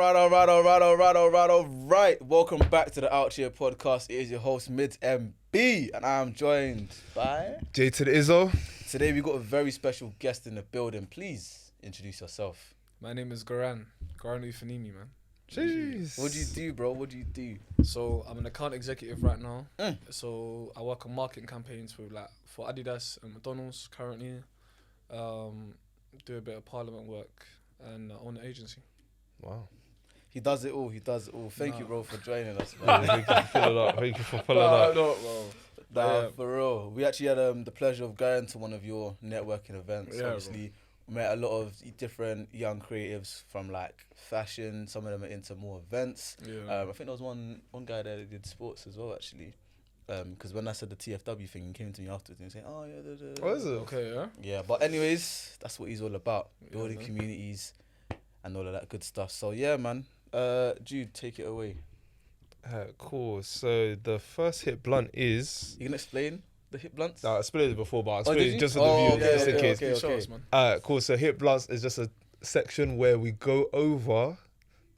All right. Welcome back to the Outchea Podcast. It is your host, Mids MB, and I am joined by... J to the Izzo. Today we got a very special guest in the building. Please introduce yourself. My name is Guerin. Guerin Ufanimi, man. Jeez. What do you do, bro? What do you do? So I'm an account executive right now. So I work on marketing campaigns for Adidas and McDonald's currently. Do a bit of parliament work and own an agency. Wow. He does it all. Thank you, bro, for joining us, man. Thank you for pulling up. For real. We actually had the pleasure of going to one of your networking events. Yeah, obviously, we met a lot of different young creatives from like fashion. Some of them are into more events. Yeah. I think there was one guy there that did sports as well, actually. Because when I said the TFW thing, he came to me afterwards and he was saying, "Oh yeah, What is it? Okay, yeah. yeah." But anyways, that's what he's all about: Yeah, building man. communities and all of that good stuff. So yeah, man. Jude, take it away. Cool. So the first hit blunt is... You can explain the hip blunts. I explained it before, but I'll explain did it you? just for the viewers, just in okay, case. okay. Show us, man. Cool. So hit blunts is just a section where we go over...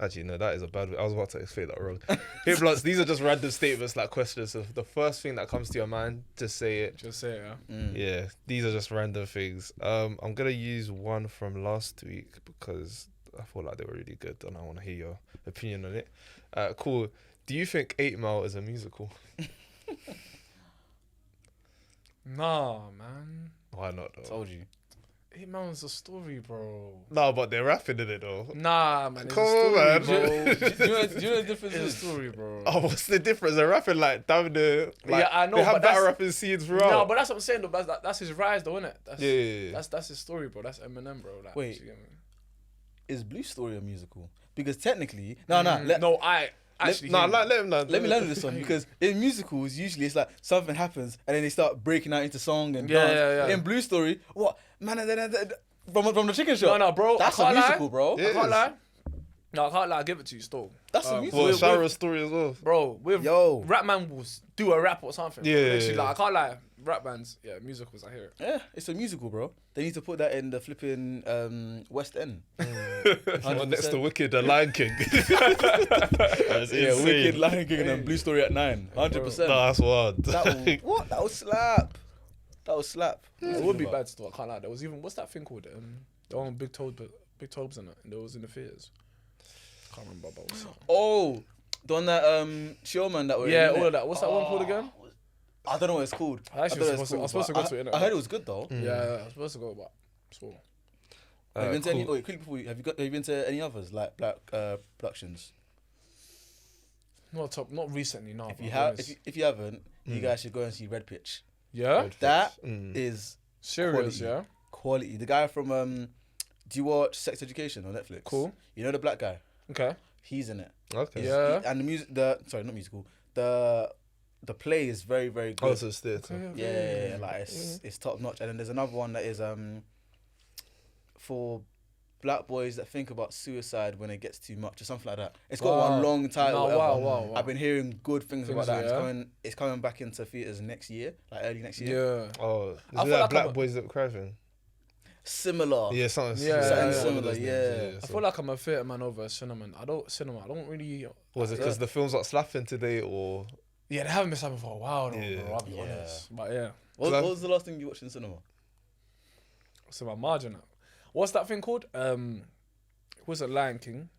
Actually, no, that is a bad way. I was about to explain that wrong. Hit blunts, these are just random statements, like questions. So the first thing that comes to your mind, just say it. Just say it, yeah. Yeah, these are just random things. I'm going to use one from last week because I feel like they were really good and I want to hear your opinion on it. Cool. Do you think 8 Mile is a musical? Nah, man. Why not, though? Told you. 8 Mountain's a story, bro. No, but they're rapping in it, though. Nah, man. It's Come a on, story, man. bro. do you know the difference It's a is? story, bro. Oh, what's the difference? They're rapping like down the... Like, Yeah, I know, They have but battle that's- rapping scenes throughout. No, but that's what I'm saying, though. That's his rise, though, innit? That's, Yeah. That's his story, bro. That's Eminem, bro. Like, Wait. you get me? Is Blue Story a musical? Because technically, no. Actually, Let him know. Let me learn this one, because in musicals usually it's like something happens and then they start breaking out into song and Yeah, dance. yeah, yeah. In Blue Story, what man? From the chicken shop. No, bro. That's I a can't musical, lie. bro. Yeah. I can't lie. No, I can't lie. I'll give it to you still. That's a musical. Well, With- Shara's story as well. Bro, with Yo. rap man will do a rap or something. Yeah, Literally, yeah, like, I can't lie. Rap bands, yeah, musicals, I hear it. Yeah, it's a musical, bro. They need to put that in the flipping West End. One next to Wicked, the Lion King. That's Yeah, insane. Wicked, Lion King, and then Blue Story at 9. 100%. Nah, that's wild. That would slap. That would slap. It would be bad still, I can't lie. There was even, what's that thing called? The one with Big Tobes in it, and it was in the theatres. Can't remember, but what's that? Oh, the one that showman that were Yeah, in, all innit? of that. What's that one called again? I don't know what it's called. I actually don't know was what it's supposed to called, go to it, but innit? I heard it was good though. Yeah, I was supposed to go, but so. Have you been to any? Cool. Wait, quickly before have you been to any others like black productions? Not recently, no. If you have, if you haven't, you guys should go and see Red Pitch. Yeah? That is Serious, quality. yeah? Quality. The guy from do you watch Sex Education on Netflix? Cool. You know the black guy? Okay. He's in it. Okay. Yeah. And the music, not musical. The play is very, very good. Oh, so it's theatre. Yeah, like it's top notch. And then there's another one that is for black boys that think about suicide when it gets too much or something like that. It's got Wow. one long title. No, whatever. wow. I've been hearing good things about that. yeah. It's coming back into theaters next year, like early next year. Yeah. Oh, I is feel that like Black I'm a- Boys That Cry thing? Similar. Yeah, something Yeah, something yeah, similar. Yeah. I feel like I'm a theatre man over a cinema. I don't really... Was it because the film's not slapping today, or Yeah, they haven't been slapping for a while, though, Yeah. bro, I'll be honest. But yeah. What was the last thing you watched in cinema? So my margin. What's that thing called? It wasn't Lion King.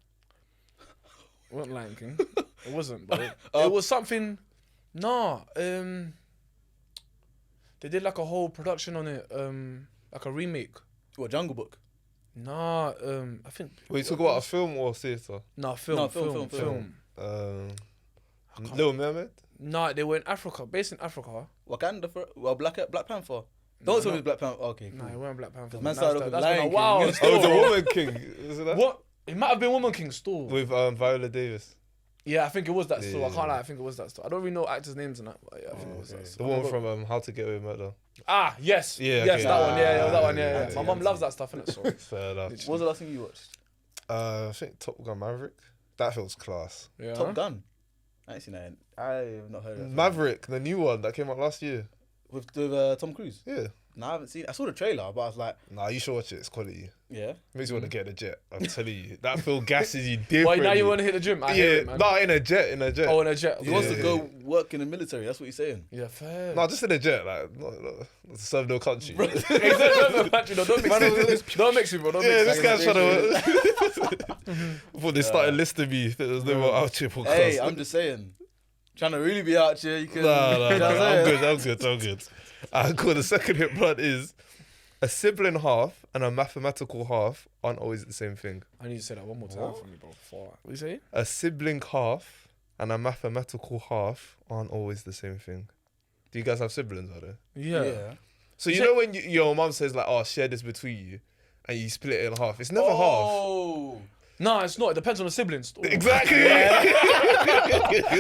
It wasn't Lion King. It wasn't, bro. It was something. Nah. They did like a whole production on it. Like a remake. What, Jungle Book? Nah. I think. wait, you talk about a film or theatre? Nah, film. No, film. Little Mermaid. Nah, they were in Africa, based in Africa. Wakanda Black Panther. Don't tell me it's Black Panther. Okay, Nah, cool. it weren't Black Panther. Man started off with That's Lion been a King. while. Oh, Oh, the Woman King. Is it that? What? It might have been Woman King still. With Viola Davis. Yeah, I think it was that still. I Yeah. can't lie, I think it was that still. I don't really know actors' names and that, but yeah, I think it was that The still. one from How to Get Away with Murder. Ah, yes. Yeah, Yes, okay. that one. Yeah, that one. Yeah, Yeah. yeah, My mum loves that stuff, innit? So. Fair enough. What was the last thing you watched? I think Top Gun Maverick. That film's class. Yeah. Top Gun. I ain't seen that. I have not heard of that. Maverick, the new one that came out last year. With Tom Cruise. Yeah. No, I haven't seen it. I saw the trailer, but I was like, Nah, you should watch it. It's quality. yeah. Makes you want to get in a jet. I'm telling you, that film gasses you differently. Why now you want to hit the gym? I hear it, man. Nah, in a jet. Oh, in a jet. He wants to go work in the military. That's what he's saying. Yeah, fair. Nah, just in a jet, like not to serve no country. Don't mix me, bro. Don't Yeah, mix this me. guy's trying to. Before they started listing me, there was no more Outchea Podcast. Hey, I'm just saying. Trying to really be out here, you can. Nah, You know what I'm saying? good. Cool. The second hit blood is a sibling half and a mathematical half aren't always the same thing. I need to say that one more time for me, bro. What you say? A sibling half and a mathematical half aren't always the same thing. Do you guys have siblings out there? Yeah. So you know when your mum says like, "Oh, share this between you," and you split it in half. It's never half. Oh. No, it's not. It depends on the siblings. Exactly.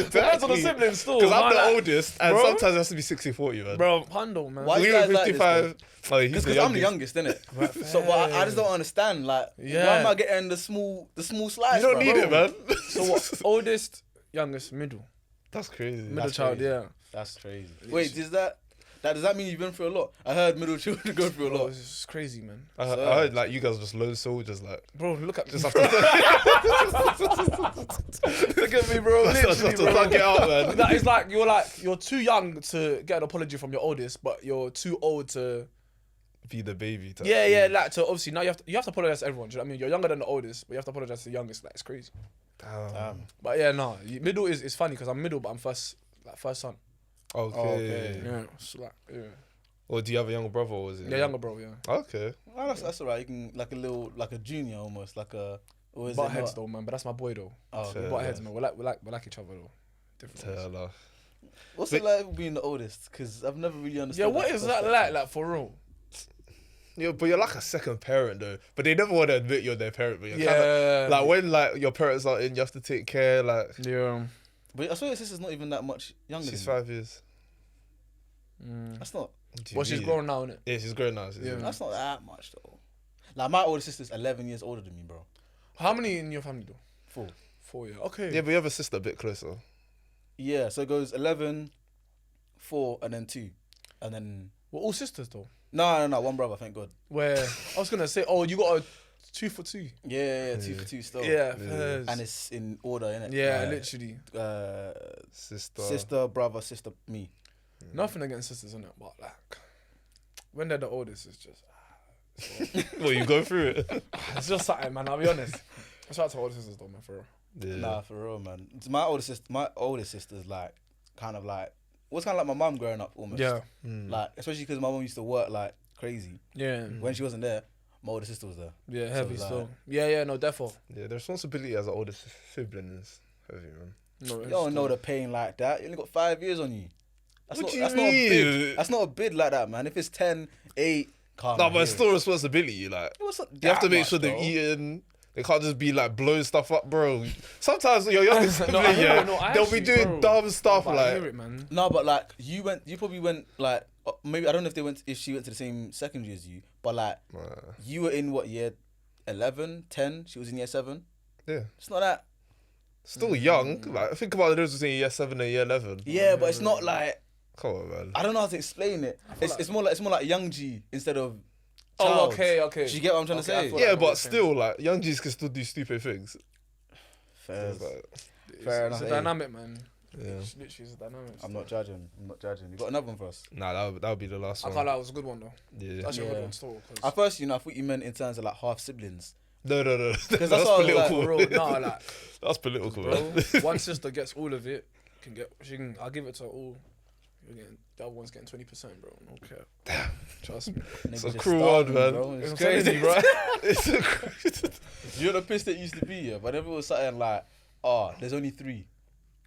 Depends on the siblings still. Because I'm Man, the like, oldest, and bro. sometimes it has to be 60-40, man. Bro, handle, man. Why you We guys were like this, 55. Oh, he's Because the I'm the youngest. youngest, innit? So, but I just don't understand. Like, why Yeah. am I getting the small slice? You don't bro? need it, man. So what? Oldest, youngest, middle. That's crazy. Middle That's child, crazy. yeah. That's crazy. Wait, does that mean you've been through a lot? I heard middle children go through a Bro, lot. it's crazy, man. I heard like you guys are just lone soldiers, like Bro, look at just this. have to Look at me, bro. Literally, bro. thug it out, man. That is like you're too young to get an apology from your oldest, but you're too old to. Be the baby. Type Yeah, thing. yeah. Like to obviously now you have to apologize to everyone. Do you know what I mean? You're younger than the oldest, but you have to apologize to the youngest. Like it's crazy. Damn. But yeah, no. Middle is funny because I'm middle, but I'm first son. Okay. Yeah. So like, yeah. Or do you have a younger brother, or is it? Yeah, younger bro. Yeah. Okay. Oh, that's alright. You can like a junior almost, like a. Or is Butt it heads not? though, man. But that's my boy though. Oh, Fair. okay. Butt heads, man. We like each other though. Different. ways. Taylor. What's it like being the oldest? Because I've never really understood. Yeah, what is that like? Like for real? Yeah, but you're like a second parent though. But they never want to admit you're their parent. But you're Yeah. kinda, like when like your parents are in, you have to take care. Like Yeah. But I swear your sister's not even that much younger. she's than 5 years. Mm. you. That's not. Well, she's grown now, innit? Yeah, she's grown now. Yeah. That's not that much though. Like my older sister's 11 years older than me, bro. How many in your family though? 4. 4, yeah. Okay. Yeah, but you have a sister a bit closer. Yeah, so it goes 11, 4, and then 2, and then We're all sisters though. no, one brother, thank God. Where I was gonna say, oh, you got a 2 for 2. Yeah, 2 for 2 still. Yeah. Yeah. And it's in order, innit? Yeah, Like, literally. Sister. brother, sister, me. Nothing against sisters, innit? But like, when they're the oldest, it's just. Well, you go through it. It's just something, man. I'll be honest. Shout out to older sisters, though, man, for real. Yeah. Nah, for real, man. It's my older sister's like, kind of like, was kind of like my mum growing up almost. Yeah. Like, especially because my mum used to work like crazy. Yeah. When she wasn't there, my older sister was there. Yeah, heavy like- still. Yeah, no, defo. Yeah, the responsibility as an older sibling is heavy, man. No, You don't know the pain like that. You only got 5 years on you. That's What not, do you that's not a bid. mean? That's not a bid like that, man. If it's 10, 8, calm. No, but here. it's still a responsibility. Like It wasn't you have to that make much, sure they've though. eaten. They can't just be like blowing stuff up, bro. Sometimes your youngest sibling, I hear yeah, it, no, I they'll actually, be doing bro. dumb stuff But I hear like. it, man. No, but like you probably went like maybe I don't know if she went to the same secondary as you, but like you were in what year 11, 10? She was in year 7. Yeah, It's not that. still young. Like think about the difference between year 7 and year 11. Yeah, but it's not like Come on, man. I don't know how to explain it. It's more like young G instead of. Oh, child. okay. Do you get what I'm trying to Okay, I say? feel Yeah, like but still, like young G's can still do stupid things. Fair. It's like, Fair It's enough. a Hey. dynamic, man. yeah. It's literally a dynamic. I'm not judging. You got another one for us? Nah, that would be the last I one. can't lie, it was a good one though. Yeah. That's a Yeah. good one still. At first, I thought you meant in terms of like half siblings. No. Because That's that's what I was like, political. Bro, nah, like, That's political, bro, man. one sister gets all of it. I'll give it to her all. The other one's getting 20%, bro. No care. Trust me. It's a Nigga just cruel starving, one, man. bro. It's I'm crazy, telling you, bro. It's a crazy. You know the piss that used to be, yeah? But if it was something like, there's only 3.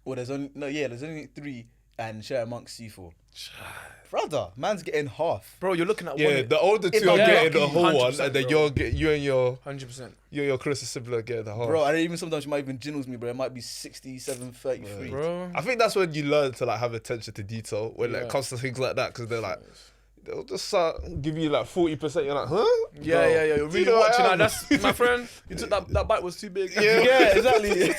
Or there's only 3 and share amongst C4. Brother, man's getting half. Bro, you're looking at Yeah, one. the older If two are I'm getting the lucky, whole one, 100%, and then bro. you and your 100%. your closest sibling are getting the half. Bro, and even sometimes you might even jingles me, bro. It might be 67, 33. Bro. I think that's when you learn to like have attention to detail when like, Yeah. it comes to things like that, because they're like they'll just give you like 40%. You're like, huh? Yeah, Bro, You're do you really know what watching I that. am? That's my friend. You took that bite was too big. Yeah, exactly.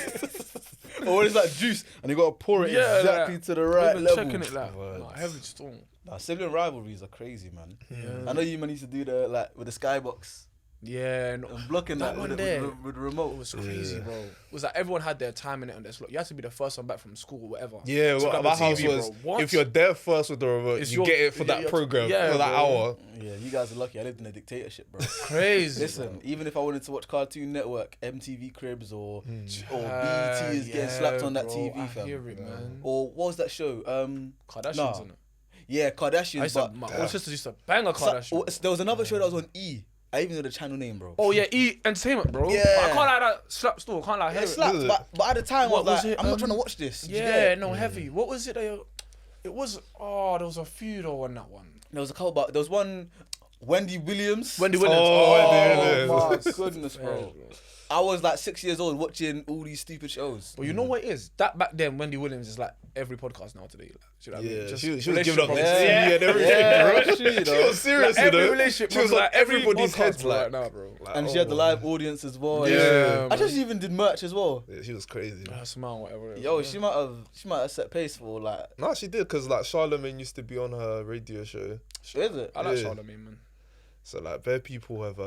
Or when it's like juice and you gotta pour it Yeah, exactly like, to the right Even level. checking it like, Word. nah, heavy storm. Nah, sibling rivalries are crazy, man. Yeah. I know you man used to do the like with the skybox Yeah, no, and blocking that that one with, there. with the remote. it was crazy, bro. It was like everyone had their time in it, and there's like you had to be the first one back from school or whatever. Yeah, to well, grab my the house TV, was bro. What? if you're there first with the remote, It's you your- get it for yeah, that program yeah, for that bro. hour. Yeah, you guys are lucky. I lived in a dictatorship, bro. Crazy. Listen, bro. even if I wanted to watch Cartoon Network, MTV Cribs, or BET Ah, is getting slapped on that bro, TV, I fam. hear it, man. Or what was that show? Kardashians, nah. innit? Yeah, I Kardashians. used to, But my older sisters used to bang a so- Kardashian. there was another show that was on E. I even know the channel name, bro. Oh yeah, E Entertainment, bro. Yeah. But I can't like that slap store. Can't like hear It it. slapped, but at the time What I was was like, it? I'm not trying to watch this. Did you get Yeah, it? no, heavy. What was it? It was. Oh, there was a few though on that one. There was a couple, but there was one. Wendy Williams. Wendy Williams. Oh, Oh Wendy my goodness, bro. I was like 6 years old watching all these stupid shows. But you know what it is? That back then, Wendy Williams is like every podcast now today. Like, do you know what I mean? Yeah, Just she was relationship giving up problems. the Yeah. tea and everything, Yeah, bro. that's true, you know. She was serious, Like, you know. every relationship She was problem, on like, every everybody's podcast, heads, bro, like right now, bro. like, And she oh, had the live audience as well. Yeah, I just man. even did merch as well. Yeah, she was crazy. Smile, whatever. It is. Yo, Yeah. she might have set pace for like. No, she did because like Charlemagne used to be on her radio show, Is it? I like Yeah. Charlemagne, man. so like bare people have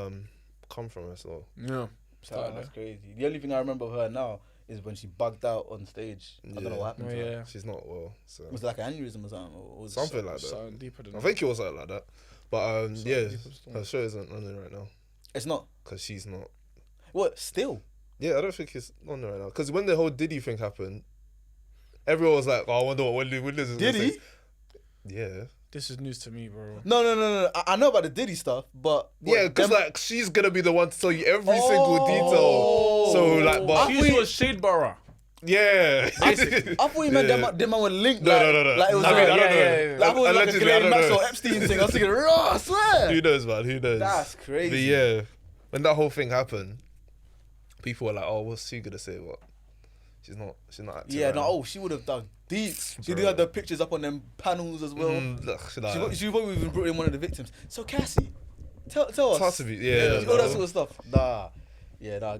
come from her. So Yeah. Oh, that's crazy. The only thing I remember of her now is when she bugged out on stage. I don't know what happened Oh, to her. yeah. she's not well. So Was it like an aneurysm or something? Or was something like that. Something deeper than I think it was something like that. But yeah, deeper still. her show isn't on there right now It's not. because she's not. What? Still? Yeah, I don't think it's on there right now because when the whole Diddy thing happened, everyone was like, "Oh, I wonder what Wendy Williams is Did gonna he? say." Yeah. This is news to me, bro. No. I know about the Diddy stuff, but Yeah, because them- like she's gonna be the one to tell you every single detail. So like, but She was Shadeborough. yeah, I thought you meant them man were linked. No, like, no. Like it was I mean, like, I don't know. yeah. Like it was like a Allegedly, I Ghislaine don't know. Maxwell Epstein thing. I was thinking, raw, I swear. Who knows, man? Who knows? That's crazy. But yeah, when that whole thing happened, people were like, "Oh, what's she gonna say?" What? She's not acting. Yeah, right no. now. Oh, she would have done deep. She did Bro. have the pictures up on them panels as well. She probably even brought in one of the victims. So Cassie, tell us. Has to be, yeah, all that bro. sort of stuff. Nah, yeah, nah.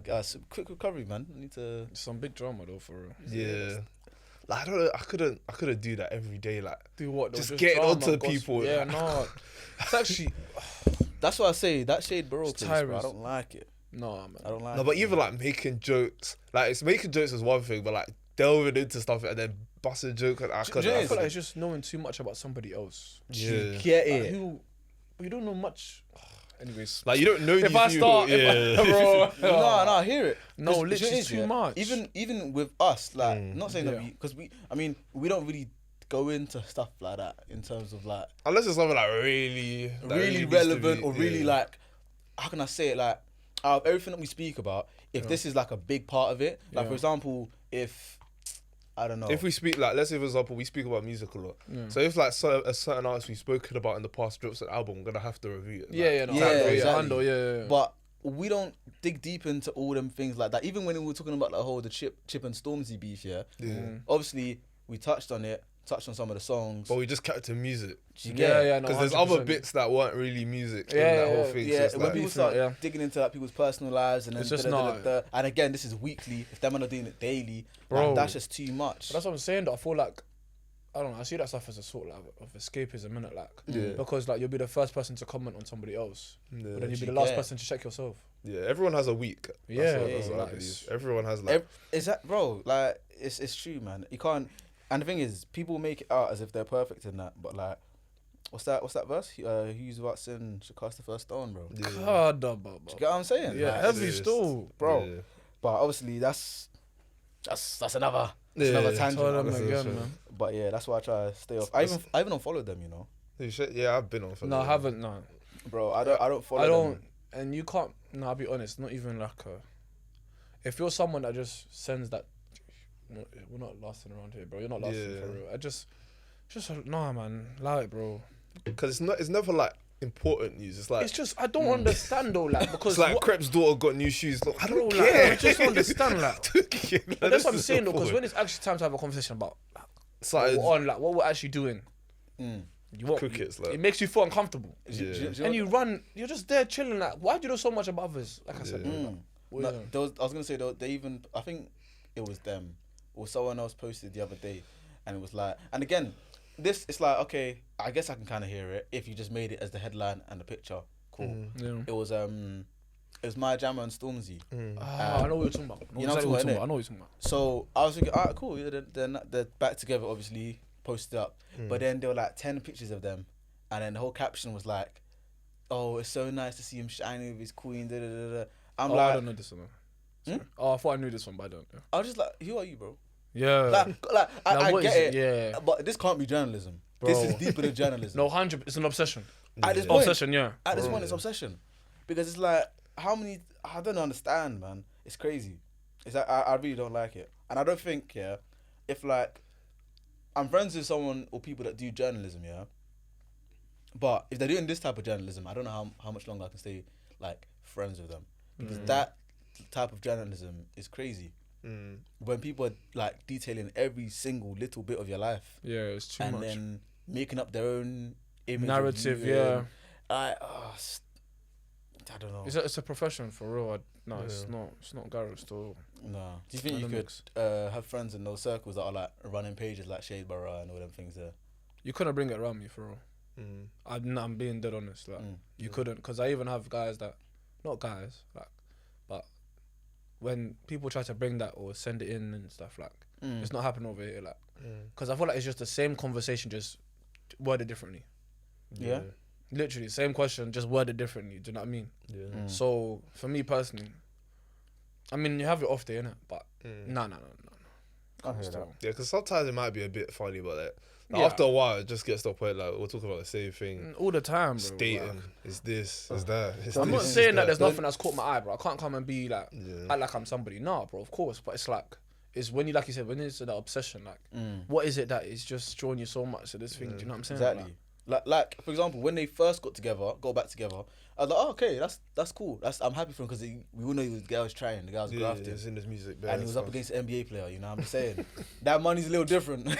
Quick recovery, man. I need to. Some big drama though, for real. Yeah. Like, I don't know. I couldn't do that every day. Like, Do what? Though? Just getting drama, onto gossip. people. Yeah, no. It's actually That's why I say that shade bro. It's Place, bro. I tiring. don't like it. no, man. I don't like. no, it. but even like making jokes, like it's making jokes is one thing, but like delving into stuff and then busting jokes, I Do you know couldn't. what I it I is? feel like couldn't. it's just knowing too much about somebody else. You Yeah. get Like, it. you don't know much. Anyways, Like you don't know if these I people. start, Yeah. bro, No, I hear it. No, 'Cause literally, you know what it it's is, too yeah? much. Even with us, like, not saying that Yeah. because I mean, we don't really go into stuff like that in terms of like Unless it's something like really really needs to relevant be- or really yeah. like, how can I say it? Like, out of everything that we speak about, if this is like a big part of it, like Yeah. for example, if I don't know, If we speak like, let's say for example, we speak about music a lot. So if like a certain artist we've spoken about in the past drops an album, I'm gonna have to review it. Yeah, no, Yeah, exactly. Handle, yeah. but we don't dig deep into all them things like that. Even when we were talking about the Chip and Stormzy beef, yeah. Obviously, we touched on some of the songs. But we just kept to music. Do you get it? yeah, no. Because there's other 100%. bits that weren't really music in Yeah, that yeah, whole thing. Yeah, so it's when like, people Beefing start it, yeah. digging into like people's personal lives and then It's just and again, this is weekly. If them man are doing it daily, Bro. like, that's just too much. But that's what I'm saying. Though I feel like I don't know. I see that stuff as a sort of escapism, innit? Like, Yeah. because like you'll be the first person to comment on somebody else, yeah, but then you'll be the Yeah. last person to check yourself. yeah, everyone has a week. Yeah, that's what I like, believe. Everyone has like. Is that bro? Like, it's true, man. You can't. And the thing is, people make it out as if they're perfect in that, but like, what's that verse? Who's without sin should cast the first stone, bro. yeah. God, You get what I'm saying? yeah, Like, heavy serious. still. bro. Yeah. But obviously, that's another Yeah, another yeah. tangent. Tell them That's again, true. man. But yeah, that's why I try to stay off. I even unfollowed them, you know, You should- yeah, I've been on for No, I that. haven't. No, bro. I don't follow. I don't. Them. And you can't. No, I'll be honest. Not even like a. If you're someone that just sends that, we're not lasting around here, bro. You're not lasting Yeah. for real. Just nah, man. Allow it, bro. Because it's never like important news. It's like It's just I don't understand though, like because it's like what, Crep's daughter got new shoes. Look, I bro, don't like, care. I just don't understand, like. Like, But that's what I'm this is saying though, because important. when it's actually time to have a conversation about what Started we're on, like what we're actually doing, you won't. crickets, like It makes you feel uncomfortable, yeah. and you run. You're just there chilling. Like, why do you know so much about others? Like I said, Yeah. bro, like, what No, you doing? I was gonna say they even I think it was them or someone else posted the other day, and it was like, and again, this, it's like, okay, I guess I can kind of hear it if you just made it as the headline and the picture. Cool. Yeah. It was Maya Jama and Stormzy. I know what you're talking about. I know what you're talking about. So I was thinking, alright, cool. Yeah, they're back together, obviously, posted up. But then there were like 10 pictures of them, and then the whole caption was like, "Oh, it's so nice to see him shining with his queen." Da, da, da, da. I'm like, I don't know this one. Oh, I thought I knew this one, but I don't. Yeah. I was just like, who are you, bro? Yeah. I what get is it. Yeah. But this can't be journalism. Bro. This is deeper than journalism. No, 100. It's an obsession. At this point, Obsession, yeah. At this point, it's obsession, because it's like, how many? I don't understand, man. It's crazy. It's like, I really don't like it, and I don't think, yeah, if like I'm friends with someone or people that do journalism, yeah, but if they're doing this type of journalism, I don't know how much longer I can stay like friends with them, because that type of journalism is crazy. When people are like detailing every single little bit of your life, Yeah, it's too and much. then making up their own image Narrative, of you, yeah. I don't know. It's a profession for real. No, it's not. It's not Gareth still. No. Do you think you could Dynamics. have friends in those circles that are like running pages like Shade Barra and all them things there? You couldn't bring it around me for real. I'm being dead honest. Like you couldn't, because I even have guys that, not guys, like, but when people try to bring that or send it in and stuff, like it's not happening over here. Like, because I feel like it's just the same conversation, just worded differently. Yeah. Literally, same question, just worded differently. Do you know what I mean? Yeah. So for me personally, I mean, you have your off day, innit? But no. I hear that. Yeah, because sometimes it might be a bit funny, but like, Yeah. after a while, it just gets to a point like we're talking about the same thing. All the time, bro. Stating, like, it's this, it's that. It's I'm not this, saying it's that there's nothing that's caught my eye, bro. I can't come and be like, Yeah. act like I'm somebody. Nah, bro, of course. But it's like, it's when you, like you said, when it's that obsession, like, what is it that is just drawing you so much to this thing? Do you know what I'm saying? Exactly. Like for example, when they first got back together, I was like, oh, okay, that's cool. I'm happy for him, because we all know the guy was trying, the guy was grafting, It's in his music, and he was up against an NBA player. You know what I'm saying? That money's a little different,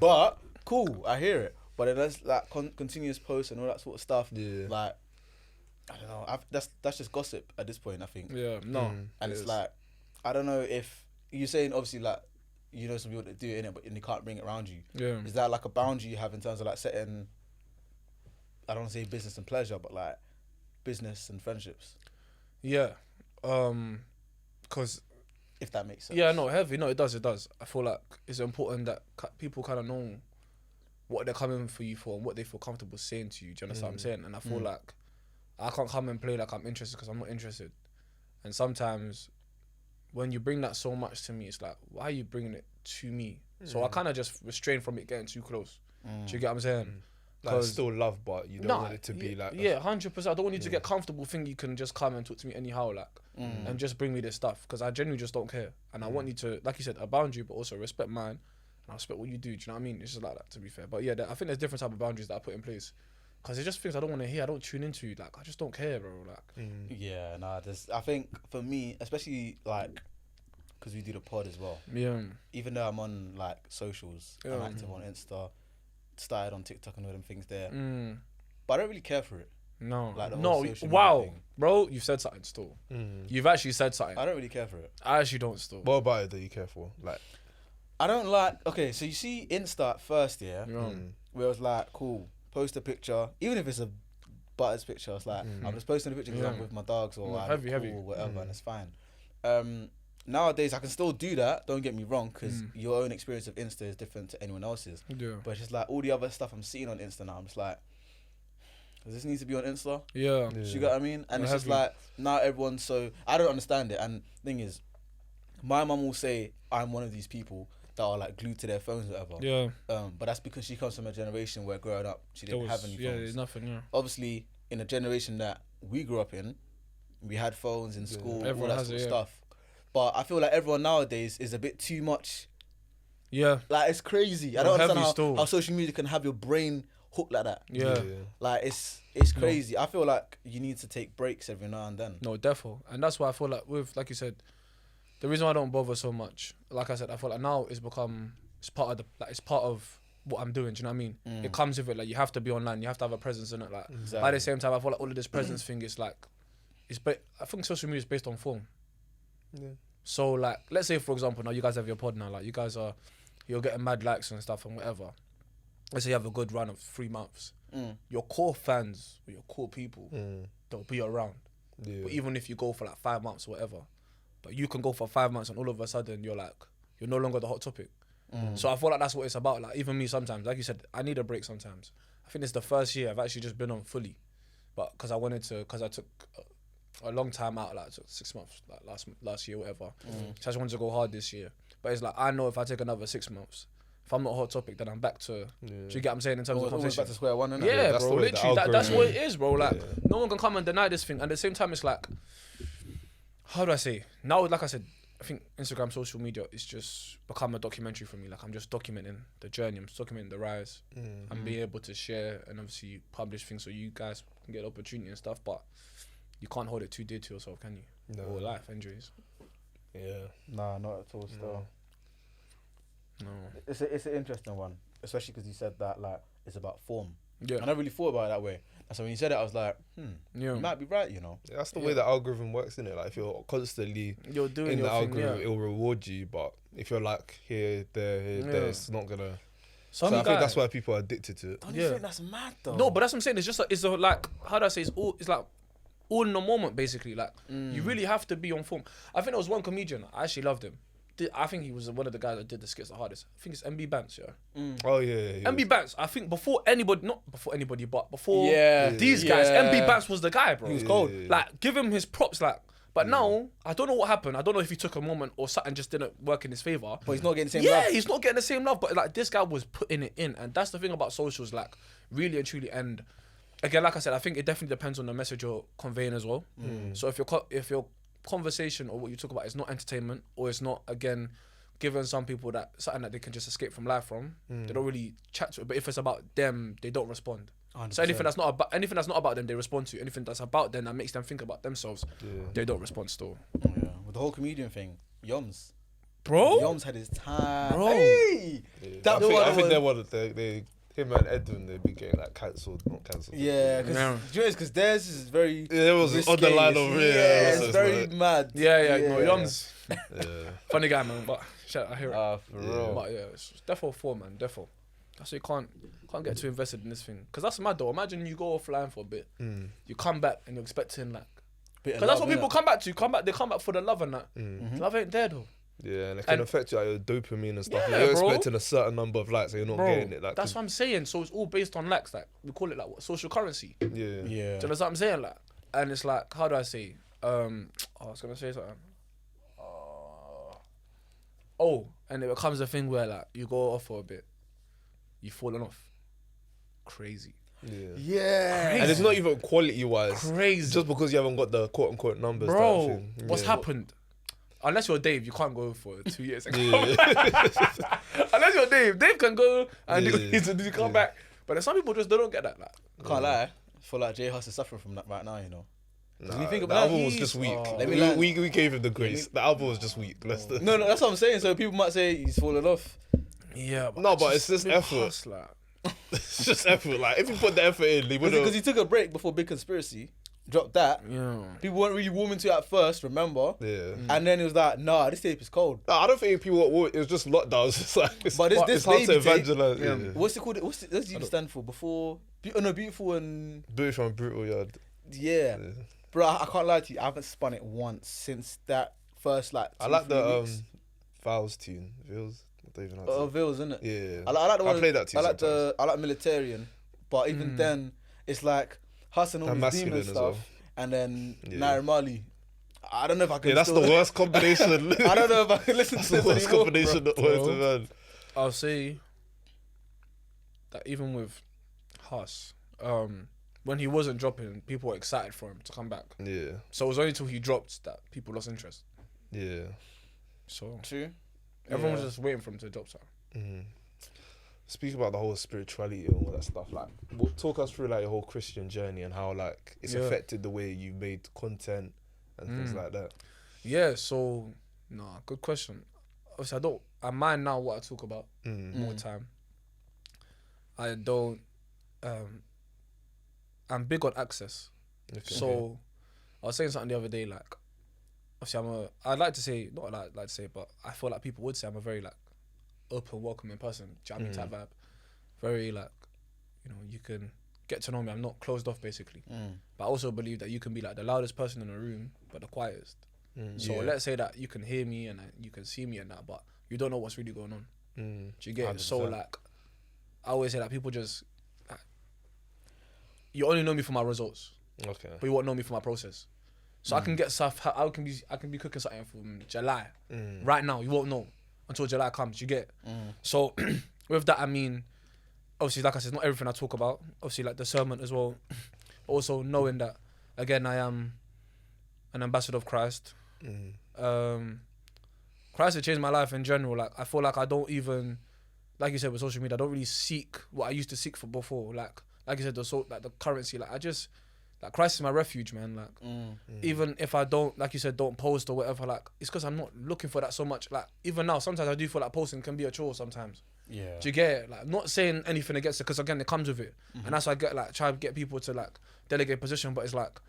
but cool. I hear it. But then that's like continuous posts and all that sort of stuff. Yeah. Like, I don't know. That's just gossip at this point, I think. Yeah, no. And it's like, I don't know if you're saying, obviously, like, you know some people that do it in it, but and they can't bring it around you. Yeah. Is that like a boundary you have in terms of like setting, I don't want to say business and pleasure, but like business and friendships, Yeah. Because, if that makes sense? yeah, no, heavy. No, it does. I feel like it's important that people kind of know what they're coming for you for and what they feel comfortable saying to you. Do you understand what I'm saying? And I feel like I can't come and play like I'm interested because I'm not interested. And sometimes when you bring that so much to me, it's like, why are you bringing it to me? So I kind of just restrain from it getting too close. Do you get what I'm saying? Like, it's still love, but you don't want it to be like... Yeah, 100%. I don't want you to get comfortable thinking you can just come and talk to me anyhow, like, and just bring me this stuff, because I genuinely just don't care. And I want you to, like you said, a boundary, but also respect mine, and I respect what you do. Do you know what I mean? It's just like that, to be fair. But yeah, I think there's different type of boundaries that I put in place, because it's just things I don't want to hear. I don't tune into. Like, I just don't care, bro. Like, Yeah, nah. I think for me, especially like, because we do the pod as well. yeah, Even though I'm on like socials, I'm active on Insta, started on TikTok and all them things there, but I don't really care for it. no, Like the whole no. social media Wow, thing. bro, you've said something still. You've actually said something. I don't really care for it. I actually don't still. What about it that you care for? Like, I don't like. Okay, so you see Insta at first, yeah, Yeah. where it was like, cool, post a picture, even if it's a Butters picture. It's like I'm just posting a picture because I'm with my dogs or I'm heavy. cool or whatever, and it's fine. Nowadays, I can still do that. Don't get me wrong, because your own experience of Insta is different to anyone else's. Yeah. But it's just like all the other stuff I'm seeing on Insta now. I'm just like, does this need to be on Insta? Yeah. Do you get what I mean? And it's just heavy. like now everyone's so, I don't understand it. And thing is, my mum will say I'm one of these people that are like glued to their phones or whatever. Yeah. But that's because she comes from a generation where growing up she didn't have any phones. Yeah, there's nothing. Yeah. Obviously, in a generation that we grew up in, we had phones in school, Everyone all that has sort it, of yeah. stuff. But I feel like everyone nowadays is a bit too much. Yeah. Like, it's crazy. I Well, don't heavy understand still. how social media can have your brain hooked like that. Yeah. Like, it's crazy. I feel like you need to take breaks every now and then. No, defo. And that's why I feel like like you said, the reason why I don't bother so much, like I said, I feel like now it's part of what I'm doing. Do you know what I mean? It comes with it. Like, you have to be online. You have to have a presence in it. Like, Exactly. by the same time, I feel like all of this presence thing is like, I think social media is based on form. Yeah. So like, let's say for example, now you guys have your pod now. Like, you're getting mad likes and stuff and whatever. let's say you have a good run of 3 months, your core fans or your core people, they'll be around. Yeah. But even if you go for like 5 months or whatever, but you can go for 5 months and all of a sudden you're no longer the hot topic. So I feel like that's what it's about. Like even me sometimes, like you said, I need a break sometimes. I think it's the first year I've actually just been on fully, but because I took a long time out, like 6 months, like last year, whatever. So I just wanted to go hard this year. But it's like I know if I take another 6 months, if I'm not a hot topic, then I'm back to. Do you get what I'm saying in terms of Almost competition? back to square one, innit? Yeah, that's bro. the way the Literally, that's what it algorithm- is, bro. Like no one can come and deny this thing. And at the same time, it's like, how do I say? Now, like I said, I think Instagram, social media, is just become a documentary for me. Like I'm just documenting the journey. I'm just documenting the rise. And being able to share and obviously publish things so you guys can get opportunity and stuff. But you can't hold it too dear to yourself, can you? No. Or life injuries. Yeah. Nah, not at all. Still, No. it's an interesting one, especially because you said that like it's about form. Yeah. I never really thought about it that way. And so when you said it, I was like, Yeah. you might be right, you know. Yeah, that's the way the algorithm works, isn't it? Like if you're constantly You're doing in your the thing, algorithm, yeah. it'll reward you. But if you're like here, there, it's not gonna. Some So I guy, think that's why people are addicted to it. Don't you Yeah. think that's mad though? No, but that's what I'm saying. It's just like, it's like, how do I say? It's like all in the moment, basically. Like you really have to be on form. I think there was one comedian. I actually loved him. I think he was one of the guys that did the skits the hardest. I think it's MB Bance, yeah. Oh yeah. MB Bance. I think before anybody, not before anybody, but before Yeah. these guys, Yeah. MB Bance was the guy, bro. He was cold. Like, give him his props, like. But now, I don't know what happened. I don't know if he took a moment or something just didn't work in his favor. But he's not getting the same Yeah, love. he's not getting the same love. But like this guy was putting it in, and that's the thing about socials, like really and truly. And again, like I said, I think it definitely depends on the message you're conveying as well. So if your conversation or what you talk about is not entertainment, or it's not, again, giving some people that something that they can just escape from life from, they don't really chat to it. But if it's about them, they don't respond. 100%. So anything that's not about them, they respond to. Anything that's about them that makes them think about themselves, they don't respond still. Yeah. With the whole comedian thing, Yoms. Bro, Yoms had his time. Bro. Hey! I think was- they're one of they him and Edwin, they've been getting like cancelled, not cancelled. Yeah, because Yeah. because theirs is very. Yeah, it was on the risque. line of Yeah, so it's very like- mad. yeah. No, Yoms, Yeah. funny guy, man. But shit, I hear it. For real. But yeah, it's defo 4, man. Defo. That's why you can't get too invested in this thing. Because that's mad though. Imagine you go offline for a bit, you come back and you're expecting like, Bit of because that's love, what people innit? come back to. They come back for the love and that. Love ain't there though. Yeah, and it can And- affect you, like your dopamine and stuff. Yeah, You're bro. expecting a certain number of likes, and you're not Bro, getting it. Like, that's what I'm saying. So it's all based on likes. Like we call it like what, social currency. Do yeah. Yeah. you know what I'm saying? Like, and it's like, how do I say? I was gonna say something. And it becomes a thing where like you go off for a bit, you've fallen off. Crazy. Yeah. Yeah. And it's not even quality wise. Crazy. Just because you haven't got the quote unquote numbers. type Bro, thing. what's Yeah. happened? Unless you're Dave, you can't go for 2 years. Yeah. Unless you're Dave, Dave can go and Yeah. you come back. But then some people just they don't get that. Like, I can't lie. I feel like Jay Huss is suffering from that right now, you know. Nah, when you think the about it, album was he's- just weak. let me learn. We gave him the grace. The album was just weak. No, that's what I'm saying. So people might say he's fallen off. yeah, No, but it's just been effort. past, like, It's just effort. Like if you put the effort in, he would Because have. he took a break before Big Conspiracy, dropped that. yeah. People weren't really warming to it at first, remember? Yeah. And then it was like, nah, this tape is cold. No, I don't think people. It was just lockdown. It's just like. It's, But this it's hard to baby tape- evangelize. Yeah. Yeah. What's it called? What's it even stand for? Before? Beautiful and... Do it from Brutal Yard. Yeah. Yeah. Bro, I can't lie to you. I haven't spun it once since that first, like, I like 2-3 the weeks. Vowels tune. Vils. I don't even know. how to say Vils, innit? it. Yeah. I like the one. played that too I like sometimes. I like Militarian, but even then, it's like Huss and all And these demon masculine as well. stuff, and then Yeah. Naira Marley. I don't know if I can. Yeah, that's still, the worst combination. I don't know if I can listen That's to the this worst anymore, combination bro. that words of man. I'll say that even with Huss, when he wasn't dropping, people were excited for him to come back. Yeah. So it was only until he dropped that people lost interest. Yeah. So True. everyone was Yeah. just waiting for him to drop something. Speak about the whole spirituality and all that stuff. Like, talk us through like your whole Christian journey and how like it's Yeah. affected the way you made content and things like that. Yeah, so good question. Obviously, I mind now what I talk about more time. I don't. I'm big on access. Okay. So I was saying something the other day, like obviously I'd like to say, not like to say, but I feel like people would say I'm a very like open, welcoming person. Do you know what I mean? Type vibe. very like, you can get to know me. I'm not closed off basically. But I also believe that you can be like the loudest person in the room, but the quietest. So let's say that you can hear me and you can see me and that, but you don't know what's really going on. Do you get it? So like, I always say that people just, you only know me for my results. Okay. But you won't know me for my process. So I can get stuff. I can be cooking something from July. Right now, you won't know until July comes. You get. So with that, I mean, obviously, like I said, not everything I talk about. Obviously, like discernment as well. Also knowing that, again, I am an ambassador of Christ. Christ has changed my life in general. Like I feel like I don't even, like you said with social media, I don't really seek what I used to seek for before. Like you said, the currency. Like I just. Like Christ is my refuge, man. Like even if I don't, like you said, don't post or whatever, like it's because I'm not looking for that so much. Like even now, sometimes I do feel like posting can be a chore sometimes. Yeah. Do you get it? Like not saying anything against it, because again, it comes with it, and that's why I get like try to get people to like delegate position. But it's like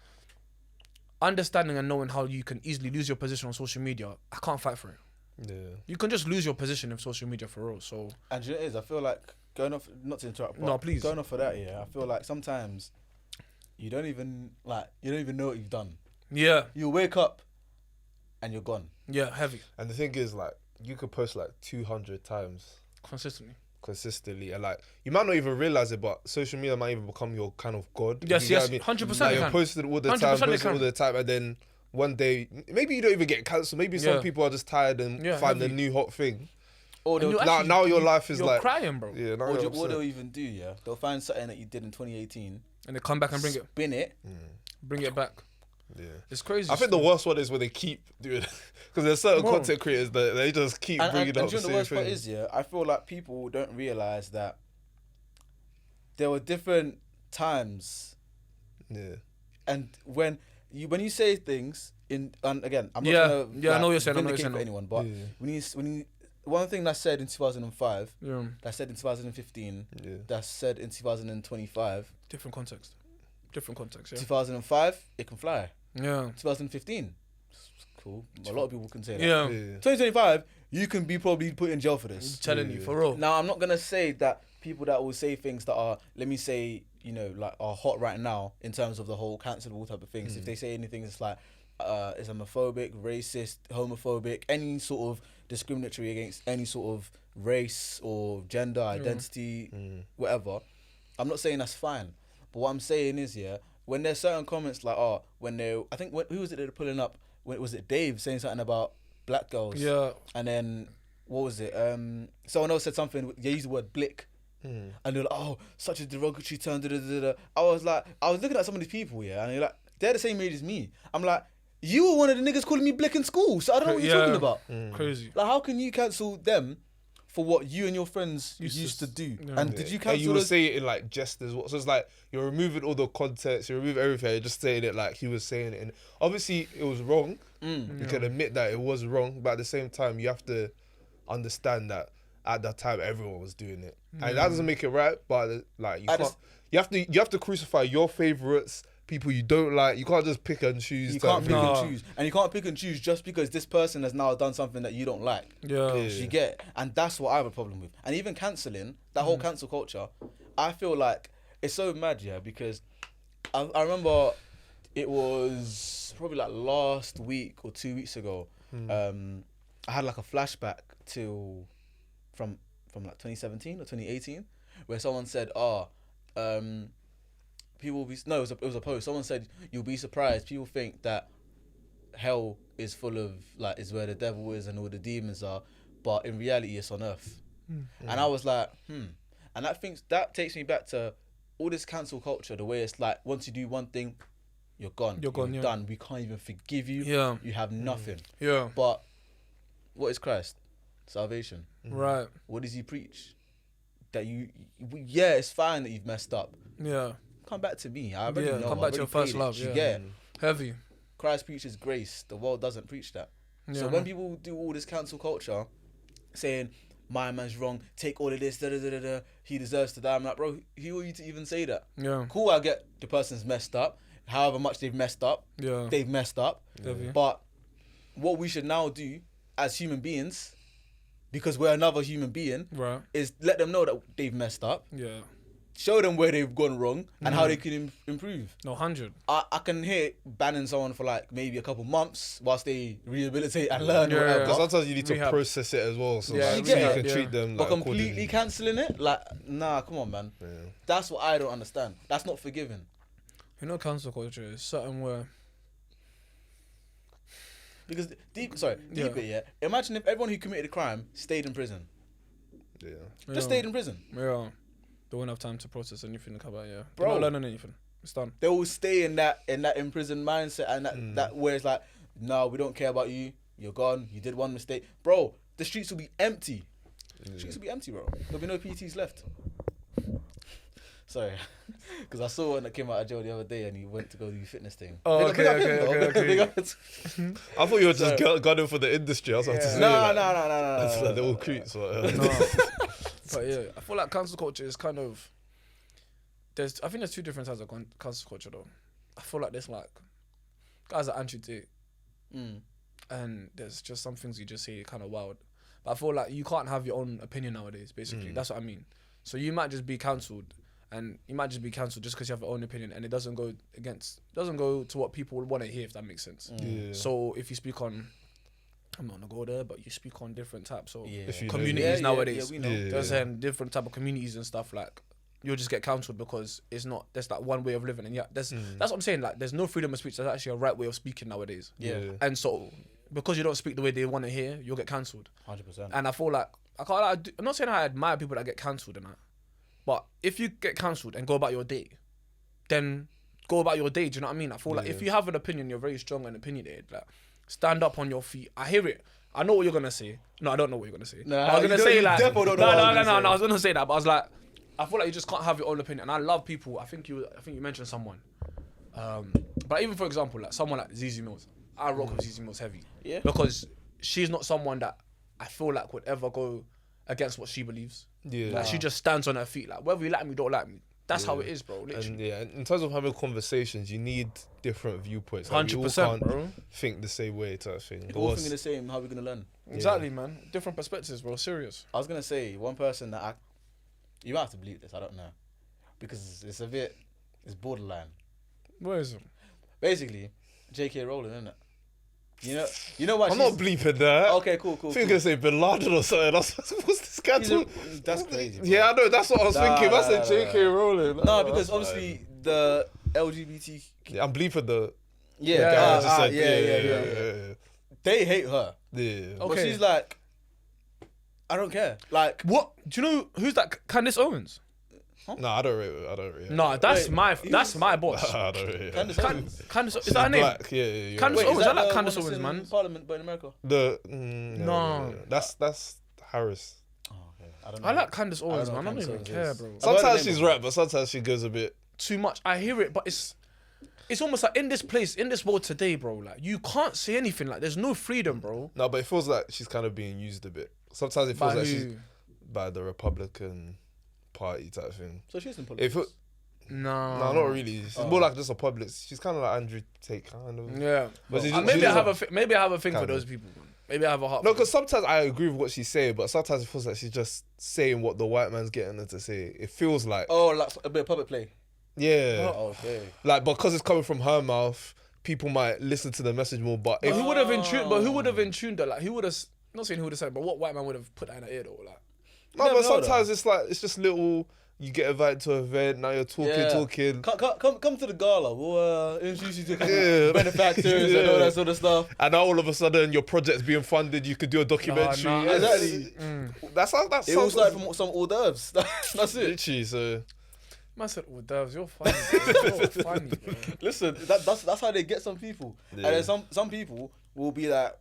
understanding and knowing how you can easily lose your position on social media. I can't fight for it. Yeah. You can just lose your position in social media for real. So And you know what it is? I feel like going off, not to interrupt, but No, please. going off of that, I feel like sometimes you don't even know what you've done. yeah, You wake up and you're gone. heavy And the thing is, like, you could post like 200 times consistently. and like you might not even realize it, but social media might even become your kind of god. Yes, You get yes, what I mean? 100%. Like you're posting all the time, 100% they all the time, and then one day maybe you don't even get cancelled. Maybe some people are just tired and find heavy. a new hot thing. Or And you they'll, actually- Now your life is You're like crying, bro. yeah. Now or you're what upset. they'll even do, they'll find something that you did in 2018, And they come back and bring it back. Yeah. It's crazy. I think the worst one is when they keep doing it. Because there's certain content creators that they just keep bringing up and the you know the same worst part thing. is, I feel like people don't realise that there were different times, Yeah. and when you say things and again, I'm not Yeah, gonna I know what you're saying, I know what you're vindicate for saying. anyone, but Yeah. when you one thing that's said in 2005, Yeah. that's said in 2015, Yeah. that's said in 2025, Different context. Yeah. 2005, it can fly. Yeah. 2015, cool. A lot of people can say that. Yeah. 2025, you can be probably put in jail for this. I'm telling you, for real. Now, I'm not gonna say that people that will say things that are, let me say, like are hot right now in terms of the whole cancelable type of things. If they say anything that's like Islamophobic, racist, homophobic, any sort of discriminatory against any sort of race or gender identity, whatever, I'm not saying that's fine. But what I'm saying is, when there's certain comments like, I think who was it they were pulling up? Was it Dave saying something about black girls? Yeah. And then what was it? Someone else said something. They used the word blick, and they're like, "Oh, such a derogatory term." Da, da, da, da. I was looking at some of these people, and they're like, they're the same age as me. I'm like, you were one of the niggas calling me blick in school, so I don't know what you're talking about. Crazy. Like, how can you cancel them for what you and your friends used to do? Yeah. And did you And cancel you would those? say it in like jest as well. So it's like you're removing all the context, you remove everything, you're just saying it like he was saying it. And obviously it was wrong. You can admit that it was wrong, but at the same time you have to understand that at that time everyone was doing it. And that doesn't make it right, but like you have to crucify your favourites, people you don't like. You can't just pick and choose. You can't pick and choose, and you can't pick and choose just because this person has now done something that you don't like. Yeah. You get, and that's what I have a problem with. And even cancelling, that whole cancel culture, I feel like it's so mad, because I remember it was probably like last week or 2 weeks ago. I had like a flashback from like 2017 or 2018, where someone said, people will be, no, it was a post. Someone said, you'll be surprised. People think that hell is full of, like, is where the devil is and all the demons are, but in reality it's on earth. And I was like, and that takes me back to all this cancel culture, the way it's like, once you do one thing, you're gone. You're done. We can't even forgive you. Yeah. You have nothing. Yeah. But what is Christ? Salvation. Right. What does he preach? That it's fine that you've messed up. Yeah. Come back to me. I already know. Come back to your first love. You Yeah. get it? Heavy. Christ preaches grace. The world doesn't preach that. Yeah, So when people do all this cancel culture, saying my man's wrong, take all of this, da da da da da, he deserves to die. I'm like, bro, who are you to even say that? Yeah. Cool, I get the person's messed up. However much they've messed up, they've messed up. Heavy. But what we should now do as human beings because we're another human being, Right. is let them know that they've messed up, Yeah. show them where they've gone wrong and how they can improve. No, 100. I can hear banning someone for like maybe a couple months whilst they rehabilitate and learn Yeah, whatever. Because sometimes you need to Rehab. process it as well, so, Yeah, like, so you rehab, can yeah. treat them But like completely accordingly. cancelling it, like, nah, come on, man. Yeah. That's what I don't understand. That's not forgiving. You know, cancel culture is something where Because deep Yeah. it, yeah. Imagine if everyone who committed a crime stayed in prison. Yeah. Just stayed in prison. Yeah. They won't have time to process anything about. Yeah. Bro. They're not learning anything. It's done. They will stay in that imprisoned mindset and that where it's like, no, we don't care about you. You're gone. You did one mistake, bro. The streets will be empty. The streets will be empty, bro. There'll be no PTs left. Sorry, because I saw one that came out of jail the other day and he went to go do the fitness thing. Oh, Big up him, okay, though. okay. Big up- I thought you were just gunning for the industry. I was about to say, No, like, no. That's like they're all creeps. But, No. But yeah, I feel like cancel culture is kind of. I think there's two different types of cancel culture though. I feel like there's like guys that anti-date, and there's just some things you just say kind of wild. But I feel like you can't have your own opinion nowadays. Basically, that's what I mean. So you might just be cancelled, and you might just be cancelled just because you have your own opinion, and it doesn't go to what people want to hear, if that makes sense. yeah. So if you speak on, I'm not gonna go there, but you speak on different types of Yeah. If you know- communities nowadays. Yeah, we know. Yeah. There's different type of communities and stuff, like you'll just get cancelled because it's not, there's like one way of living, and that's what I'm saying, like there's no freedom of speech. There's actually a right way of speaking nowadays. Yeah. And so because you don't speak the way they want to hear, you'll get cancelled. 100%. And I feel like I'm not saying I admire people that get cancelled and that, but if you get cancelled and go about your day, then go about your day. Do you know what I mean? I feel like if you have an opinion, you're very strong and opinionated. Like, stand up on your feet. I hear it. I know what you're gonna say. No, I don't know what you're gonna say. Nah, I was gonna you say don't- like you definitely don't know what I was gonna no. say. I was gonna say that, but I was like, I feel like you just can't have your own opinion. And I love people. I think you mentioned someone. But even for example, like someone like Zizi Mills, I rock with Zizi Mills heavy. Yeah. Because she's not someone that I feel like would ever go against what she believes. Yeah. Like she just stands on her feet. Like whether you like me, don't like me. That's how it is, bro. Literally. And yeah, in terms of having conversations, you need different viewpoints. Like, we all 100%, can't bro. think the same way type thing. If we're all thinking the same, how are we gonna learn? Exactly, man. Different perspectives, bro. Serious. I was gonna say one person that you might have to believe this. I don't know, because it's borderline. Where is it? Basically, J.K. Rowling, isn't it? You know what? I'm not bleeping that. Okay, cool. I think you're gonna say Bin Laden or something. What's this guy talking? That's crazy. Bro. Yeah, I know. That's what I was thinking. Nah, I said J.K. Rowling. No, because obviously the LGBT. Yeah, I'm bleeping the. Yeah, guy I just said, yeah. They hate her, Yeah. but Okay. she's like, I don't care. Like, What? Do you know who's that? Candace Owens? No, I don't rate it. No, that's Wait, my boss. I don't rate it. Candace Owens. Candace, is She's that her name? black. Yeah. Candace Wait, Owens, is I that like the Candace one that's Owens, in man. Parliament, but in America. No. That's Harris. Oh, okay. I don't know. I like Candace Owens, know man. I don't Candace even Owens care, is. bro. I've heard Sometimes the she's name. right, but sometimes she goes a bit. Too much. I hear it, but it's almost like in this world today, bro. Like you can't say anything. Like there's no freedom, bro. No, but it feels like she's kind of being used a bit. Sometimes it feels By like she's who? by the Republican Party type thing. So she's in It politics. feel, No. no, not really. She's more like just a public. She's kind of like Andrew Tate, kind of. Yeah. But she's- Maybe she's I have a- maybe I have a thing for Kinda. those people. Man. Maybe I have a heart. No, for because sometimes I agree with what she's saying, but sometimes it feels like she's just saying what the white man's getting her to say. It feels like, Oh, like a bit of public play. yeah, Oh, okay. like because it's coming from her mouth, people might listen to the message more. But if Who would have intuned? But who would have intuned her? Like who would have? Not saying who would have said, but what white man would have put that in her ear though? Like no, never but know, sometimes it's like it's just little. You get invited to an event, now you're talking. Come to the gala. We'll introduce you to Yeah. benefactors and all that sort of stuff. And now all of a sudden your project's being funded. You could do a documentary. nah, Exactly. That's how that It all sounds. started from some hors d'oeuvres. That's it. Literally, so man said, "Oh, Devs, you're funny. Bro. You're funny, bro." Listen, that's how they get some people. Yeah. And then some people will be like,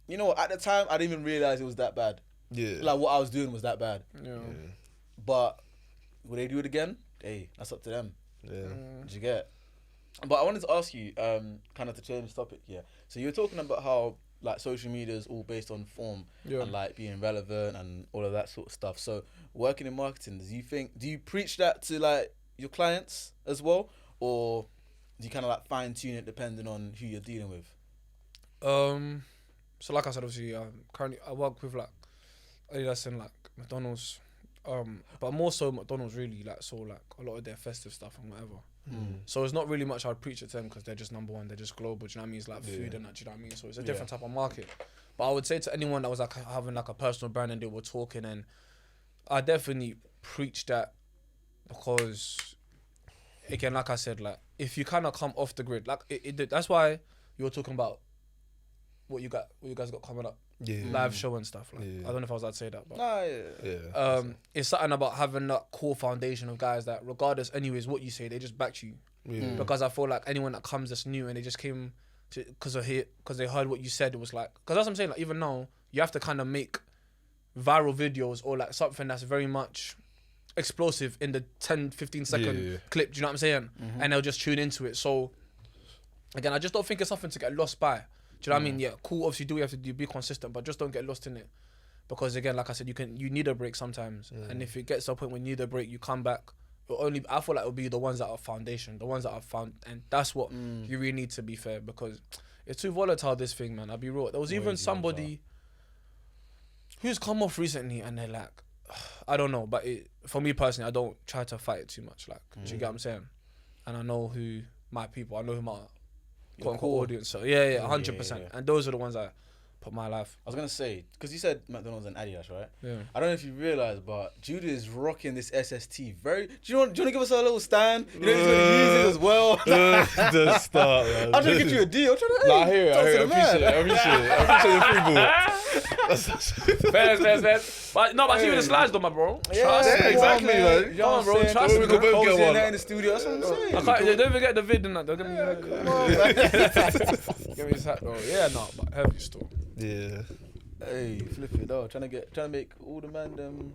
you know what? At the time, I didn't even realize it was that bad. yeah. Like what I was doing was that bad. Yeah. But will they do it again? Hey, that's up to them. Yeah. Did you get? But I wanted to ask you, kind of to change the topic here. So you were talking about how like social media is all based on form Yeah. and like being relevant and all of that sort of stuff. So working in marketing, do you preach that to like your clients as well, or do you kind of like fine tune it depending on who you're dealing with? So like I said, obviously, currently I work with like Adidas and like McDonald's, but more so McDonald's really like so like a lot of their festive stuff and whatever. So it's not really much I'd preach it to them because they're just number one, they're just global. Do you know what I mean? It's like food and that. Do you know what I mean? So it's a different type of market. But I would say to anyone that was like having like a personal brand and they were talking, and I definitely preach that because again, like I said, like if you kind of come off the grid, like that's why you were talking about what you guys got coming up. Live show and stuff. Like, I don't know if I was allowed to say that, but it's something about having that core foundation of guys that, regardless, anyways, what you say, they just backed you. Because I feel like anyone that comes that's new and they just came because they heard what you said, it was like, because that's what I'm saying. Like even now, you have to kind of make viral videos or like something that's very much explosive in the 10-15 second clip. Do you know what I'm saying? And they'll just tune into it. So again, I just don't think it's something to get lost by. Do you know what I mean? Yeah, cool. Obviously, do what you have to do, be consistent, but just don't get lost in it. Because again, like I said, you need a break sometimes. And if it gets to a point when you need a break, you come back. I feel like it'll be the ones that are foundation, the ones that are found, and that's what you really need to be fair, because it's too volatile, this thing, man. I'll be real. There was even somebody who's come off recently, and they're like, I don't know, but for me personally, I don't try to fight it too much. Like, do you get what I'm saying? And I know who my quote unquote audience. So yeah, 100%. And those are the ones I put my life. I was gonna say, because you said McDonald's and Adidas, right? Yeah. I don't know if you realize, but Judah is rocking this SST. Do you want to give us a little stand? You know, he's gonna use it as well. The start, man. I'm trying to get you a deal. I'm trying to. I hear it. I appreciate the free ball. Fair. But I see you in the slides though, my bro. Exactly, man. Come on, bro. Trust me. We could both get one in the studio. That's what I'm saying. I can't. Don't forget the vid and that. Don't get me. Come on, man. Give me his hat, bro. Yeah, no, but heavy still. Yeah. Hey, flip it though. Trying to make all the man them.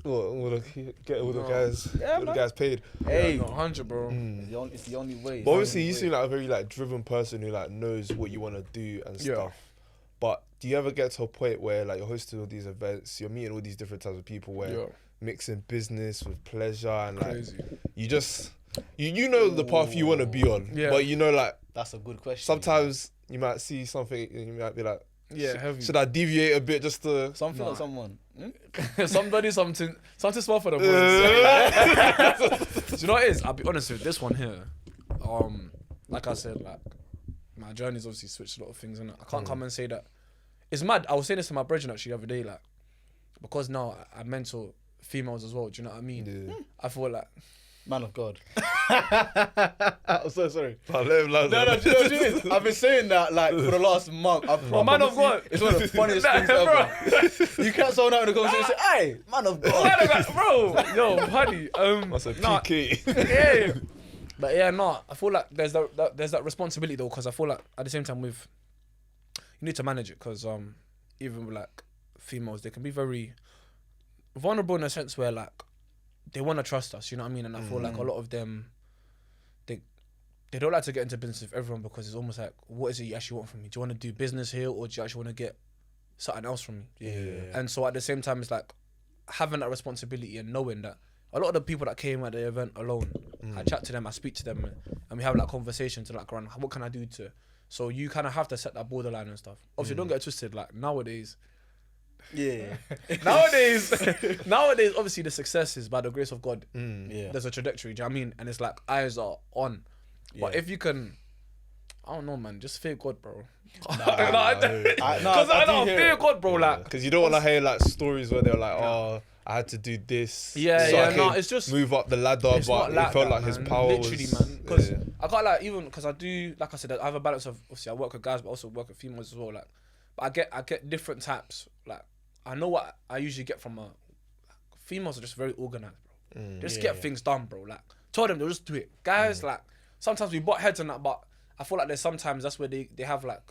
Get all the guys. Yeah, all the guys paid. Hey, 100, bro. It's the only way. But obviously, you seem like a very like driven person who like knows what you want to do and stuff. But do you ever get to a point where like you're hosting all these events, you're meeting all these different types of people, where mixing business with pleasure and like you just you know the path you want to be on, but you know like that's a good question. Sometimes you might see something and you might be like, heavy. Should I deviate a bit just to something or someone? something small for the boys. Do you know what it is? I'll be honest with this one here. Like I said, like my journey's obviously switched a lot of things, and I can't come and say that. It's mad. I was saying this to my brethren actually the other day, like, because now I mentor females as well. Do you know what I mean? Yeah. I feel like man of God. I'm so sorry. No, do you know what it is? I've been saying that like for the last month. Man of God. It's one of the funniest things ever. You can't someone out in the conversation and say, "Hey, man of God." Bro, yo, honey. That's a PK. Yeah. But yeah, no, I feel like there's that responsibility though, because I feel like at the same time you need to manage it, because even with like females, they can be very vulnerable in a sense where like they want to trust us, you know what I mean? And I feel like a lot of them, they don't like to get into business with everyone, because it's almost like, what is it you actually want from me? Do you want to do business here, or do you actually want to get something else from me? Yeah. And so at the same time, it's like having that responsibility and knowing that a lot of the people that came at the event alone, I chat to them, I speak to them, and we have like conversations to like run, what can I do to? So you kind of have to set that borderline and stuff. Obviously, don't get it twisted. Like nowadays, nowadays, obviously the success is by the grace of God. There's a trajectory. Do you know what I mean? And it's like eyes are on. But if you can, I don't know, man, just fear God, bro. Because I don't fear God, bro. Like, because you don't want to hear like stories where they're like, oh, I had to do this. It's just move up the ladder, but like it felt that, like his power literally, was. Man, because I can't like, even because I do, like I said, I have a balance of, obviously I work with guys, but also work with females as well. Like, but I get different types. Like, I know what I usually get from females are just very organized, bro. They just get things done, bro. Like, told them they'll just do it. Guys, like, sometimes we butt heads on that, but I feel like there's sometimes that's where they have like,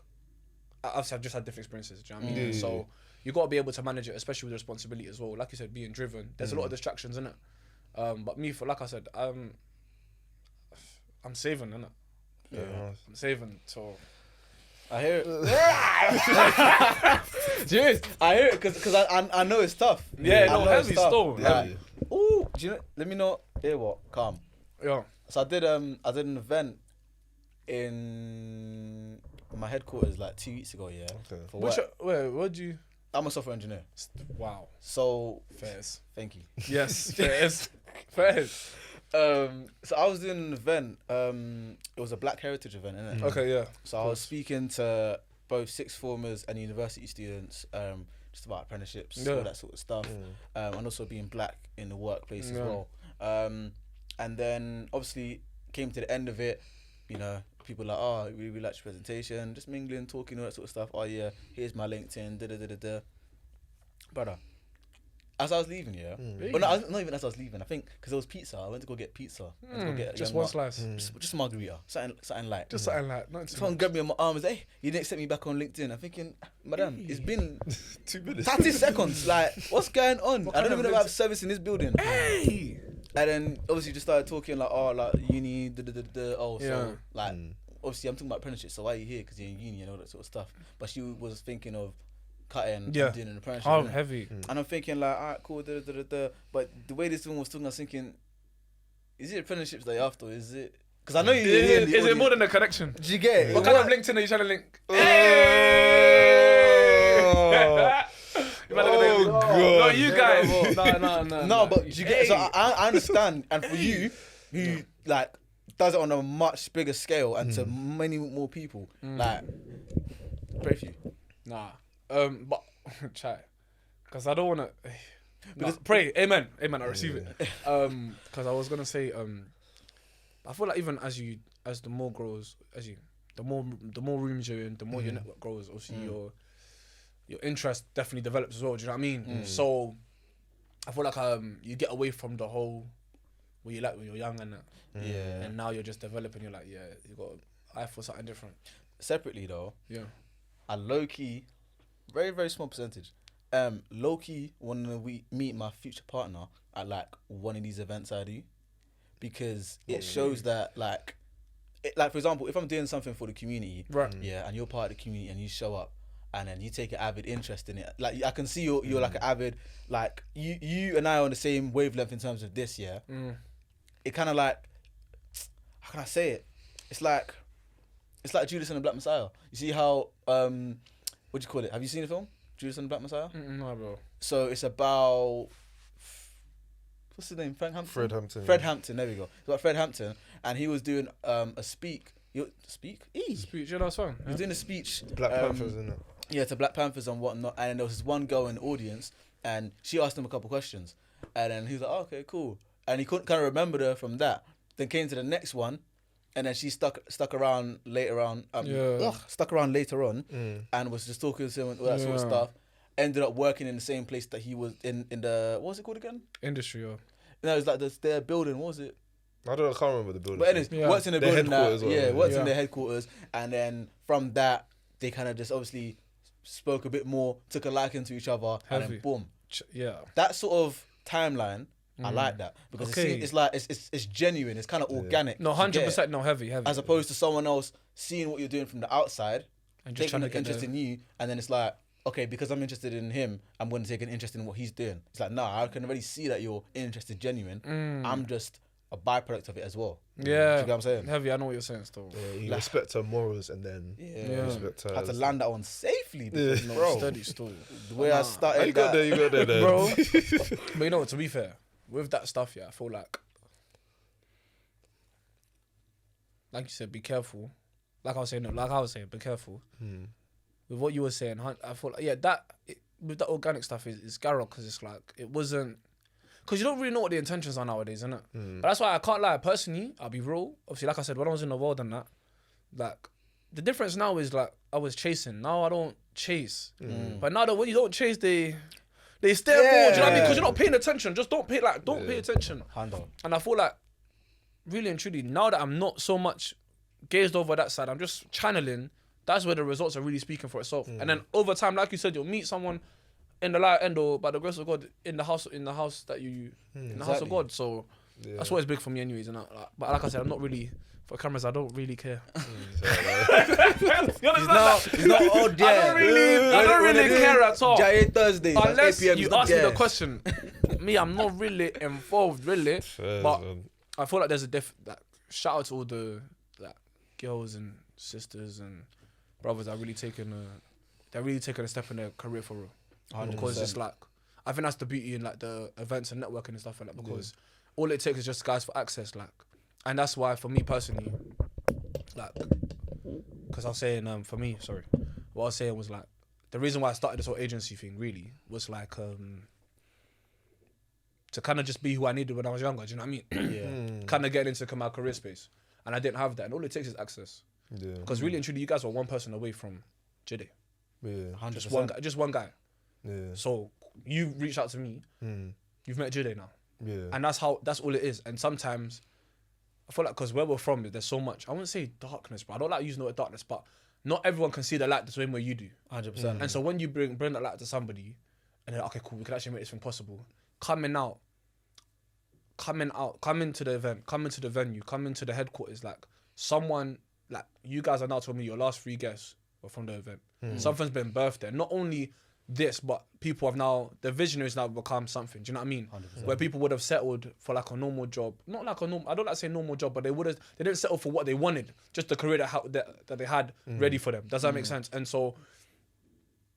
obviously I've just had different experiences. Do you know what I mean? So you got to be able to manage it, especially with responsibility as well. Like you said, being driven. There's a lot of distractions in it. But me, like I said, I'm saving, innit? Yeah. I'm saving, so I hear it. Jeez, I hear it because I know it's tough. Yeah, no, heavy still. Like, ooh, do you know? Let me know. Hear what? Calm. Yeah. So I did an event in my headquarters like 2 weeks ago. Yeah. Okay. For work. Where'd you? I'm a software engineer. Wow. So Fairs. thank you. Yes. Fairs. Fairs. So I was doing an event. It was a Black Heritage event, innit? Okay, yeah. So I was speaking to both sixth formers and university students, just about apprenticeships, all that sort of stuff, and also being black in the workplace as well. And then obviously came to the end of it, you know, people like, oh, we really liked your presentation, just mingling, talking, all that sort of stuff. Oh yeah, here's my LinkedIn, da. Brother, as I was leaving, well, not even as I was leaving, I think, because there was pizza, I went to go get pizza. I went to go get just one slice. Just a margarita, something light. Just something like, not too Someone much. grabbed me on my arm and said, hey, you didn't accept me back on LinkedIn. I'm thinking, madam, it's been 2 minutes. 30 seconds. Like, what's going on? I don't even know if I have service in this building. Hey! And then obviously just started talking like, oh, like uni, oh, Yeah. so like, obviously I'm talking about apprenticeship, so why are you here? Because you're in uni and all that sort of stuff. But she was thinking of cutting and doing an apprenticeship. Oh, innit? heavy. And I'm thinking like, alright, cool, But the way this one was talking, I was thinking, is it apprenticeships that you're after? Is it? Because I know you're here. Is it more than a connection? Do you get it? What kind of LinkedIn are you trying to link? Oh, God. No, you guys. No. But do you get it? So I understand. And for you, who like does it on a much bigger scale and to many more people, like, pray for you. Nah. But chat, because I don't want to. Because pray, amen, I receive it. Because I was gonna say, I feel like even as the more grows, the more rooms you're in, the more your network grows. Obviously, your interest definitely develops as well. Do you know what I mean? So, I feel like you get away from the whole what you like when you're young and that. Yeah. And now you're just developing. You're like, yeah, you got an eye for something different. Separately though, Yeah. I low key, very very small percentage, low key want to meet my future partner at like one of these events I do, because it shows that like for example, if I'm doing something for the community, Right. yeah, and you're part of the community and you show up and then you take an avid interest in it, like I can see you're like an avid, like you and I are on the same wavelength in terms of this, yeah. It kind of like, how can I say it? It's like Judas and the Black Messiah. You see how what do you call it? Have you seen the film Judas and the Black Messiah? No, bro. So it's about what's his name? Fred Hampton. Fred Hampton. There we go. It's about Fred Hampton, and he was doing a speech. Speech. Yeah, that's fine. He was doing a speech. Black Panthers, isn't it? Yeah, to Black Panthers and whatnot. And there was this one girl in the audience, and she asked him a couple questions, and then he was like, oh, "Okay, cool." And he couldn't kind of remember her from that. Then came to the next one, and then she stuck around later on. Stuck around later on, and was just talking to him and all that sort of stuff. Ended up working in the same place that he was in the, what was it called again? Industry, or No, it was like their building. What was it? I can't remember the building. But anyways, worked in the Their building. headquarters Worked or in their headquarters, and then from that they kind of just obviously spoke a bit more, took a liking to each other, and then boom. Yeah. That sort of timeline, I like that because it's like it's genuine. It's kind of organic. No, 100%. No, heavy. As opposed to someone else seeing what you're doing from the outside And just taking trying to an get interest in you, and then it's like, okay, because I'm interested in him, I'm going to take an interest in what he's doing. It's like, nah, I can already see that you're interested, genuine. I'm just a byproduct of it as well. Yeah. Do you get what I'm saying? Heavy, I know what you're saying still. Yeah, you respect her morals and then respect her. I had to land that one safely, No, bro. steady still. The way I started, You got there, Bro. But you know what, to be fair, with that stuff, yeah, I feel like you said, be careful. Like I was saying, be careful. With what you were saying, I feel like, with that organic stuff is garrow, because it's like, it wasn't, because you don't really know what the intentions are nowadays, innit? But that's why I can't lie, personally, I'll be real. Obviously, like I said, when I was in the world and that, like, the difference now is like, I was chasing. Now I don't chase. But now that when you don't chase, they stare more, do you know what I mean? Because you're not paying attention. Just don't pay attention. Hand on. And I feel like, really and truly, now that I'm not so much gazed over that side, I'm just channeling, that's where the results are really speaking for itself. And then over time, like you said, you'll meet someone in the light end or by the grace of God in the house that you in the house of God. So that's what is big for me anyways. And but like I said, I'm not really, for cameras, I don't really care. He's not all there. I don't really care at all. Giant Thursdays. Unless you ask me the question. Me, I'm not really involved, really. But I feel like there's a shout out to all the girls and sisters and brothers that are really taking a step in their career for real. because it's like, I think that's the beauty in like the events and networking and stuff like that, because all it takes is just guys for access, like, and that's why for me personally, like, because I was saying, for me, sorry, what I was saying was like, the reason why I started this whole agency thing really was like, to kind of just be who I needed when I was younger, do you know what I mean? Kind of getting into my career space, and I didn't have that, and all it takes is access. Because really and truly, you guys were one person away from Jide. Just one guy. So you reached out to me, you've met Jide now. And that's all it is. And sometimes I feel like, because where we're from, there's so much, I wouldn't say darkness, but I don't like using the word darkness, but not everyone can see the light the same way you do. 100%. And so when you bring that light to somebody, and they're like, okay, cool, we can actually make this thing possible. Coming into the event, coming to the venue, coming to the headquarters, like, someone, like, you guys are now telling me your last 3 guests were from the event. Something's been birthed there. Not only this, but people have now, the visionaries now become something. Do you know what I mean? 100%. Where people would have settled for like a normal job, not like a normal, I don't like to say normal job, but they didn't settle for what they wanted, just the career that they had ready for them. Does that make sense? And so,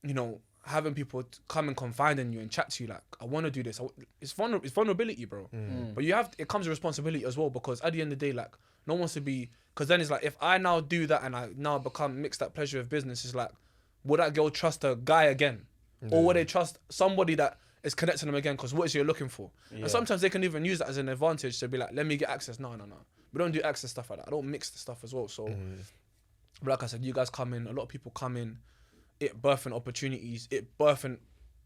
you know, having people come and confide in you and chat to you like, I want to do this. It's vulnerability, bro. But it comes with responsibility as well, because at the end of the day, like, no one wants to be, because then it's like, if I now do that and I now mix that pleasure with business, it's like, would that girl trust a guy again? Or would they trust somebody that is connecting them again? Because what is you're looking for? And sometimes they can even use that as an advantage to be like, let me get access. No. We don't do access stuff like that. I don't mix the stuff as well. So, but like I said, you guys come in, a lot of people come in, it birthing opportunities, it birthing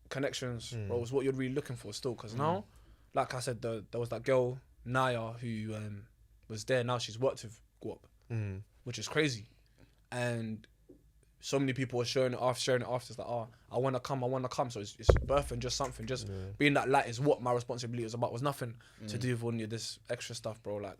connections, bro, is what you're really looking for still. Because now, like I said, there was that girl, Naya, who was there. Now she's worked with Guap, which is crazy. And so many people are sharing it after. It's like, I want to come. So it's birthing just something. Just being that light is what my responsibility was about. It was nothing to do with all this extra stuff, bro. Like,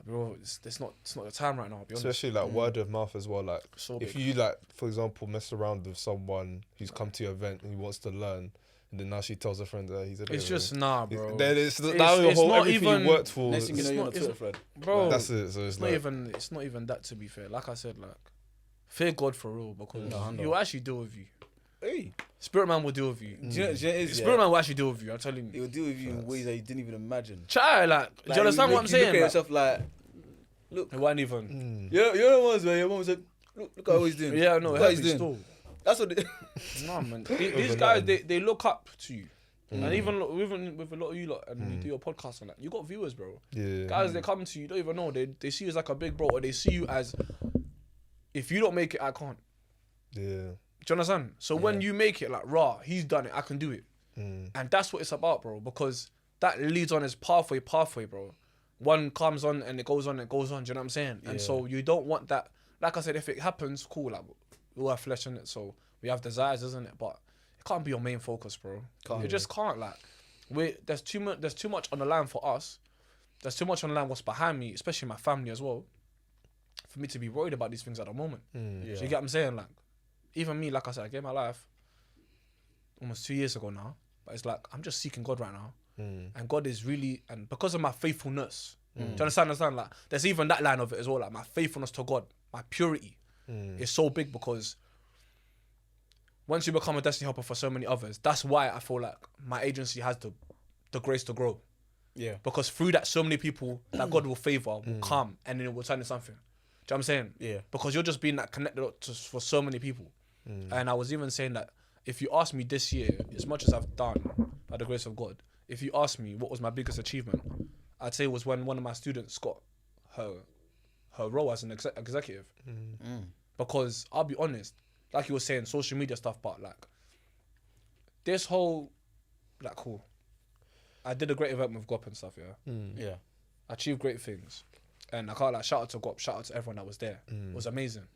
bro, it's not the time right now, I'll be honest. Especially like word of mouth as well. Like, So if big. you, like, for example, mess around with someone who's come to your event and he wants to learn, and then now she tells a friend that he's a bit It's of just, a, nah, bro. Then it's now your it's whole not everything even- you worked for. Next thing you know, you're on a it's Twitter not- thread. Bro, That's it. So it's like, it's not even that, to be fair. Like I said, like, fear God for real, because No, I know. he'll actually deal with you. Hey, Spirit man will deal with you. do you know what it is? Spirit man will actually deal with you, I'm telling It you. will deal with you in ways that you didn't even imagine. Try, like, do you understand what I'm saying? You look at Like, yourself like, look, it wasn't even. you're the ones where your mom was like, look at what he's doing. Yeah, no, Look what heavy he's doing. still. That's what they, Nah, man. These guys, they look up to you. And even with a lot of you lot, and you do your podcast and that, you got viewers, bro. yeah. Guys, they come to you, don't even know. They see you as like a big bro, or they see you as, if you don't make it, I can't. Yeah. Do you understand? So when you make it, like, rah, he's done it, I can do it. And that's what it's about, bro, because that leads on his pathway, bro. One comes on and it goes on, do you know what I'm saying? And so you don't want that. Like I said, if it happens, cool, like, we all have flesh in it, so we have desires, isn't it? But it can't be your main focus, bro. You just can't, like, there's too much on the line for us. There's too much on the line what's behind me, especially my family as well, for me to be worried about these things at the moment. So you get what I'm saying? Like, even me, like I said, I gave my life almost 2 years ago now, but it's like, I'm just seeking God right now. And God is really, and because of my faithfulness, do you understand? Like, there's even that line of it as well, like, my faithfulness to God, my purity is so big, because once you become a destiny helper for so many others, that's why I feel like my agency has the grace to grow. yeah. Because through that, so many people that God will favor will come, and then it will turn into something. Do you know what I'm saying? Yeah. Because you're just being that connected for so many people. And I was even saying that if you ask me this year, as much as I've done by the grace of God, if you ask me what was my biggest achievement, I'd say it was when one of my students got her role as an executive. Because I'll be honest, like you were saying, social media stuff, but like this whole, like, cool. I did a great event with Guap and stuff, yeah. Yeah. I achieved great things. And I can't, like, shout out to Guap, shout out to everyone that was there. It was amazing.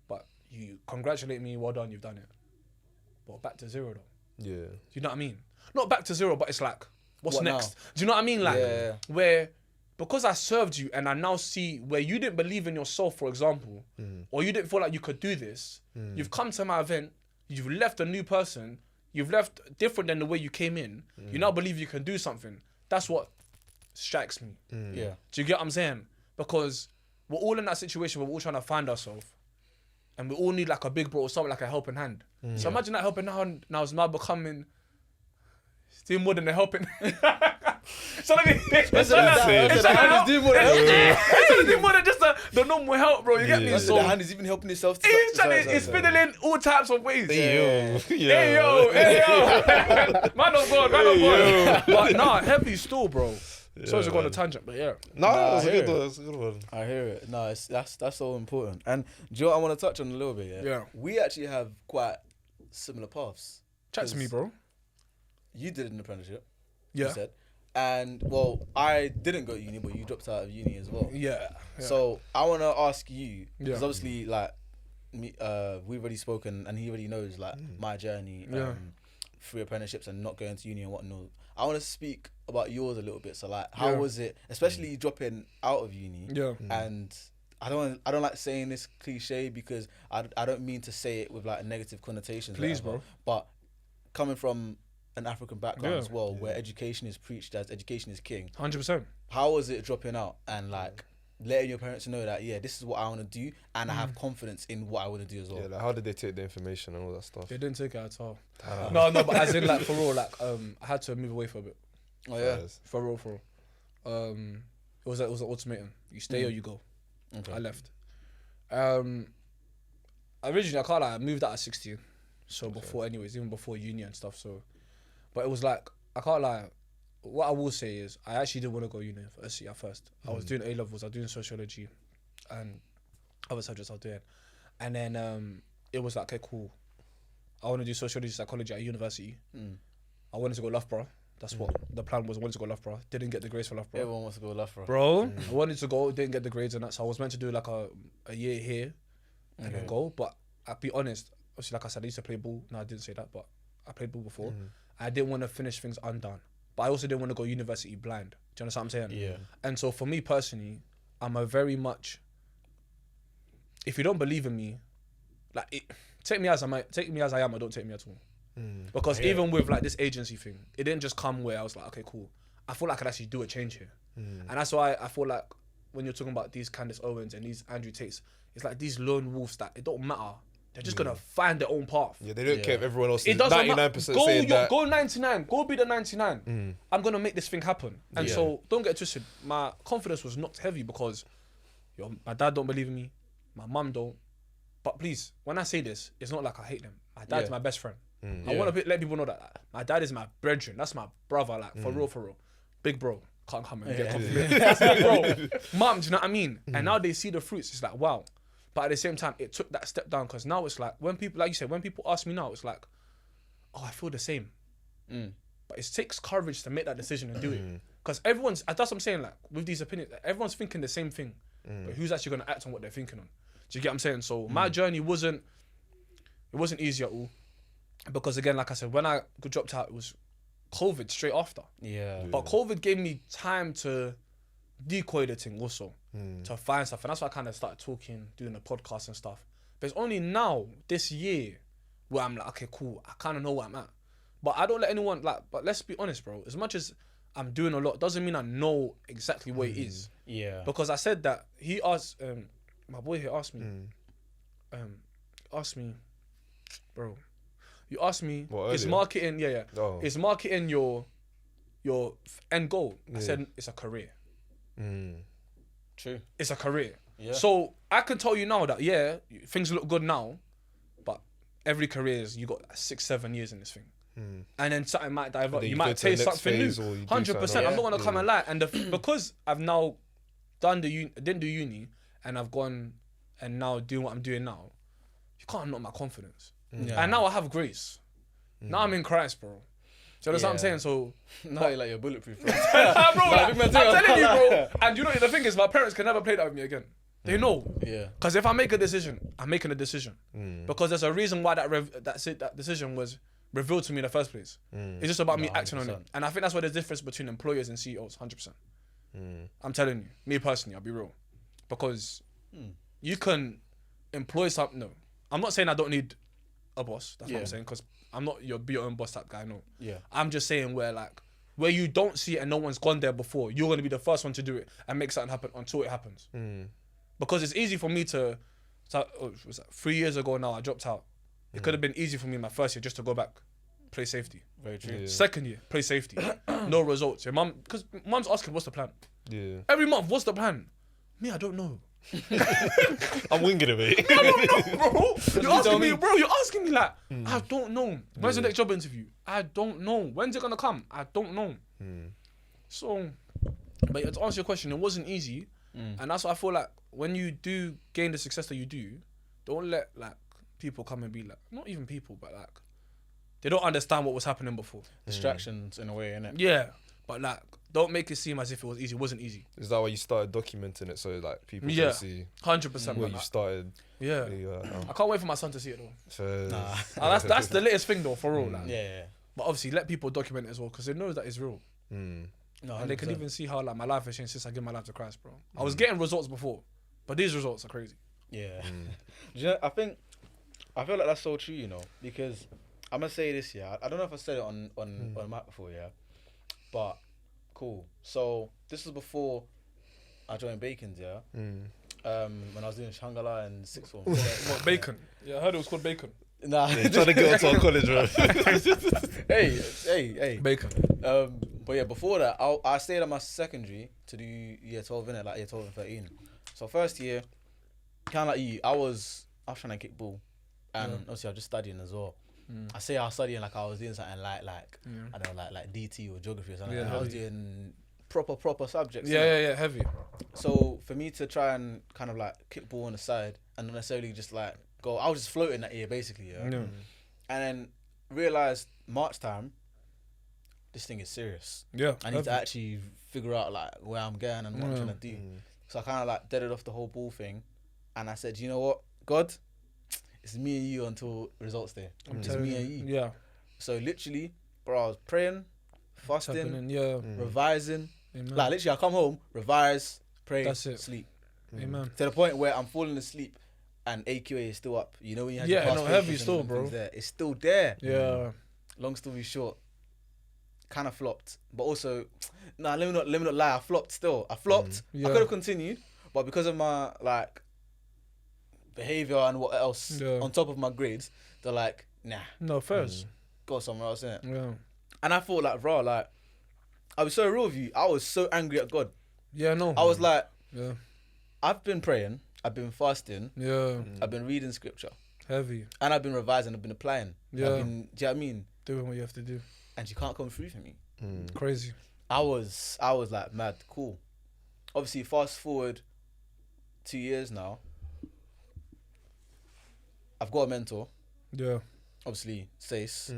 But you congratulate me, well done, you've done it. But back to zero though. Yeah. Do you know what I mean? Not back to zero, but it's like, what's What next? now? Do you know what I mean? Like, Yeah. where, because I served you and I now see where you didn't believe in yourself, for example, or you didn't feel like you could do this, you've come to my event, you've left a new person, you've left different than the way you came in, you now believe you can do something. That's what strikes me. Yeah. Do you get what I'm saying? Because we're all in that situation where we're all trying to find ourselves. and we all need like a big bro or something like a helping hand. So imagine that helping hand now is now becoming doing more than a helping. So let me. It's trying to do more than just the normal help, bro. You get me? So the hand is even helping itself. It's fiddling all types of ways. Hey yo. Man of God. But nah, heavy still, bro. Sorry to go on a tangent, but yeah. No, it's a good one. I hear it. No, that's so important. And do you know what I want to touch on a little bit? Yeah. We actually have quite similar paths. Chat to me, bro. You did an apprenticeship. Yeah. You said. And well, I didn't go to uni, but you dropped out of uni as well. Yeah. So I want to ask you, because Yeah. obviously, like, we've already spoken, and he already knows like my journey through apprenticeships and not going to uni and whatnot. I want to speak about yours a little bit. So like, how was it, especially dropping out of uni? Yeah. And I don't like saying this cliche because I don't mean to say it with like negative connotations. Please, whatever, bro. But coming from an African background Yeah. as well, where education is preached as education is king. 100%. How was it dropping out and like letting your parents know that this is what I want to do and I have confidence in what I want to do as well? Yeah, like how did they take the information and all that stuff? They didn't take it at all. No, but as in like for real, like I had to move away for a bit. Oh yeah. For real. It was an ultimatum. You stay or you go. Okay. I left. Originally, I can't lie, I moved out at 16. So before, anyways, even before uni and stuff. So, but it was like, I can't lie. What I will say is, I actually didn't want to go university at first. I was doing A levels. I was doing sociology, and other subjects I was doing. And then it was like, okay, cool. I want to do sociology, psychology at university. I wanted to go Loughborough. That's what the plan was. I wanted to go Loughborough. Didn't get the grades for Loughborough. Everyone wants to go Loughborough. Bro, I wanted to go, didn't get the grades and that. So I was meant to do like a year here and then go. But I'll be honest, obviously, like I said, I used to play ball. No, I didn't say that, but I played ball before. I didn't want to finish things undone. But I also didn't want to go university blind. Do you understand what I'm saying? Yeah. And so for me personally, I'm a very much, if you don't believe in me, like take me as I am or don't take me at all. Because even with like this agency thing, it didn't just come where I was like, okay, cool. I feel like I could actually do a change here. And that's why I feel like when you're talking about these Candace Owens and these Andrew Tates, it's like these lone wolves that it don't matter. They're just gonna find their own path. Yeah, they don't care if everyone else It is doesn't 99% matter. saying that. Go 99. Go be the 99. I'm gonna make this thing happen. And so don't get twisted. My confidence was knocked heavy because my dad don't believe in me. My mum don't. But please, when I say this, it's not like I hate them. My dad's my best friend. I want to let people know that my dad is my brethren. That's my brother. Like for real. Big bro. Can't come and get compliment. That's big bro. Mum, do you know what I mean? And now they see the fruits. It's like, wow. But at the same time, it took that step down because now it's like, when people, like you said, when people ask me now, it's like, oh, I feel the same. But it takes courage to make that decision and do it. Because that's what I'm saying, like, with these opinions, everyone's thinking the same thing. But who's actually going to act on what they're thinking on? Do you get what I'm saying? So my journey wasn't easy at all. Because again, like I said, when I dropped out, it was COVID straight after. Yeah. But COVID gave me time to decoy the thing also, to find stuff. And that's why I kind of started talking, doing the podcast and stuff. But it's only now, this year, where I'm like, okay, cool, I kind of know where I'm at. But I don't let anyone, but let's be honest, bro. As much as I'm doing a lot, doesn't mean I know exactly where it is. Yeah. Because I said that, he asked, my boy here asked me, bro, you asked me, is marketing, is marketing your end goal? I said, it's a career. True. It's a career. Yeah. So I can tell you now that, things look good now, but every career is, you got 6-7 years in this thing. And then something might divert. You might taste something new. 100%. I'm not going to come and lie. And because I've now didn't do uni, and I've gone and now doing what I'm doing now, you can't knock my confidence. And now I have grace. Now I'm in Christ, bro. So that's what I'm saying. So now you're like, you're bulletproof, bro. bro, I'm telling you, bro. And you know, the thing is, my parents can never play that with me again. They know. Yeah. Because if I make a decision, I'm making a decision. Because there's a reason why that decision was revealed to me in the first place. It's just about me acting on it. And I think that's why there's a difference between employers and CEOs, 100%. I'm telling you, me personally, I'll be real. Because you can employ something. No, I'm not saying I don't need a boss. That's what I'm saying. Because I'm not your be your own boss type guy, no. Yeah. I'm just saying where you don't see it and no one's gone there before, you're going to be the first one to do it and make something happen until it happens. Because it's easy for me to So was that 3 years ago now? I dropped out. It could have been easy for me in my first year just to go back, play safety. Very true. Yeah. Second year, play safety. No results. Your mum, because mum's asking, what's the plan? Yeah. Every month, what's the plan? Me, I don't know. I'm winging it, mate. I don't know, bro. You're asking me, me. bro. You're asking me like, I don't know. When's the next job interview? I don't know. When's it gonna come? I don't know. So, but to answer your question, it wasn't easy, and that's why I feel like when you do gain the success that you do, don't let like people come and be like, not even people, but like they don't understand what was happening before. Distractions in a way, innit? Yeah, but like don't make it seem as if it was easy. It wasn't easy. Is that why you started documenting it so like people Yeah. can see 100%. where you started? Yeah. where you are now? I can't wait for my son to see it though. So, That's the latest thing though, for real. Like. Yeah. But obviously, let people document it as well because they know that it's real. No, And they can 100%. even see how like my life has changed since I gave my life to Christ, bro. I was getting results before, but these results are crazy. Yeah. Do you know, I feel like that's so true, you know, because I'm gonna say this, yeah. I don't know if I said it on mic before, yeah. But cool. So this was before I joined Bacon's, yeah. When I was doing Shanghala and sixth form. What, bacon? Yeah, I heard it was called bacon. Nah. yeah, trying to get onto our college, bro. hey. Bacon. But yeah, before that, I stayed at my secondary to do year 12 in it, like year 12 and 13. So first year, kind of like you, I was trying to kick ball, and obviously I was just studying as well. I say I was studying like I was doing something like I don't know, like DT or geography or something. Yeah, like that. I was doing proper subjects. Yeah, heavy. So for me to try and kind of like kick ball on the side and not necessarily just like go, I was just floating that year basically. Yeah. Yeah. And then realized March time, this thing is serious. Yeah. I need to actually figure out like where I'm going and what I'm trying to do. So I kind of like deaded off the whole ball thing, and I said, you know what, God, it's me and you until results day. It's me and you. Yeah. So literally, bro, I was praying, fasting, Happening, yeah. revising. Amen. Like literally, I come home, revise, pray, That's it. sleep. Amen. To the point where I'm falling asleep, and AQA is still up. You know when you have Yeah, your no, past heavy papers still, and bro. things there. It's still there. Yeah. Long story short, kind of flopped, but also, let me not lie. I flopped still. I flopped. Yeah. I could have continued, but because of my like behavior and what else on top of my grades, they're like, nah, No, first. go somewhere else, innit? Yeah. And I thought like, bro, like, I was so real with you. I was so angry at God. Yeah, no. I was like, Yeah. I've been praying, I've been fasting, Yeah. I've been reading scripture, Heavy. and I've been revising, I've been applying. Yeah. Do you know what I mean? Doing what you have to do. And you can't come through for me. Crazy. I was like mad, cool. Obviously, fast forward 2 years now. I've got a mentor, Yeah. obviously, Sace,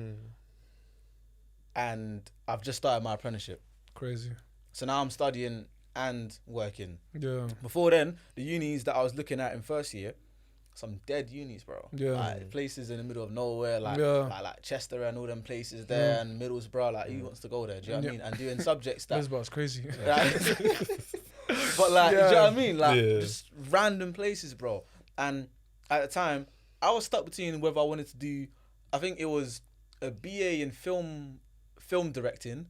and I've just started my apprenticeship. Crazy. So now I'm studying and working. Yeah. Before then, the unis that I was looking at in first year, some dead unis, bro. Yeah. Like places in the middle of nowhere, like Yeah. like Chester and all them places there, and Middlesbrough. Like, who wants to go there? Do you know what I mean? And doing subjects that. Lisbon's crazy. Right? But like, do you know what I mean? Like, Yeah. just random places, bro. And at the time, I was stuck between whether I wanted to do, I think it was a BA in film directing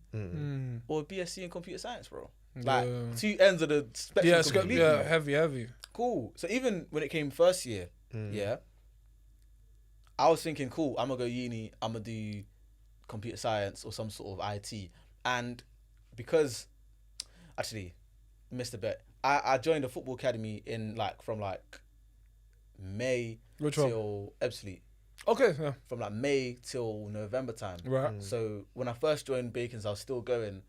or a BSc in computer science, bro. Like, Yeah. two ends of the spectrum. Yeah, completely. yeah, heavy. Cool. So even when it came first year, yeah, I was thinking, cool, I'm gonna go uni, I'm gonna do computer science or some sort of IT. And because, actually, missed a bit. I joined a football academy from May Which one? till Ebbsfleet. Okay, yeah. From like May till November time. Right. So when I first joined Bacon's, I was still going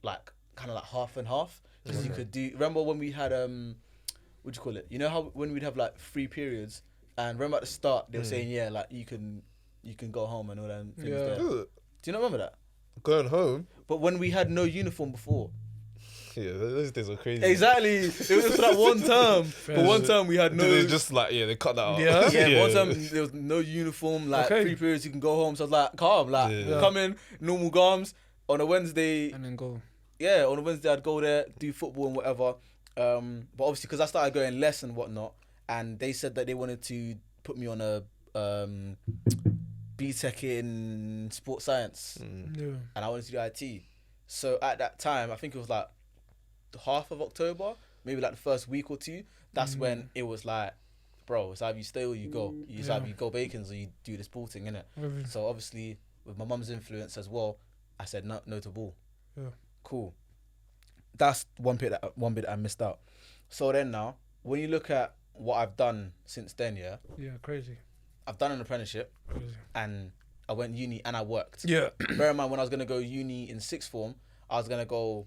like kind of like half and half. Because you could do, remember when we had, what do you call it? You know how when we'd have like 3 periods, and remember at the start they were saying, yeah, like you can go home and all them things Yeah. there. Do you not remember that? Going home. But when we had no uniform before. Yeah, those days were crazy. Exactly. It was for that one term. For one term we had no. They just like they cut that out. Yeah? Yeah, one time there was no uniform, like Okay. 3 periods you can go home. So I was like, calm, like come in, normal garms. On a Wednesday, And then go. yeah, on a Wednesday I'd go there, do football and whatever. But obviously because I started going less and whatnot, and they said that they wanted to put me on a BTEC in sports science, Yeah. and I wanted to do IT. So at that time, I think it was like the half of October, maybe like the first week or two. That's when it was like bro, it's either you stay or you go. It's either you go Bacons or you do this ball thing, innit? So obviously, with my mum's influence as well, I said no to ball. Yeah. Cool. That's one bit that I missed out. So then now, when you look at what I've done since then, yeah, crazy. I've done an apprenticeship, Crazy. and I went uni and I worked. Yeah. Bear in mind, when I was gonna go uni in sixth form, I was gonna go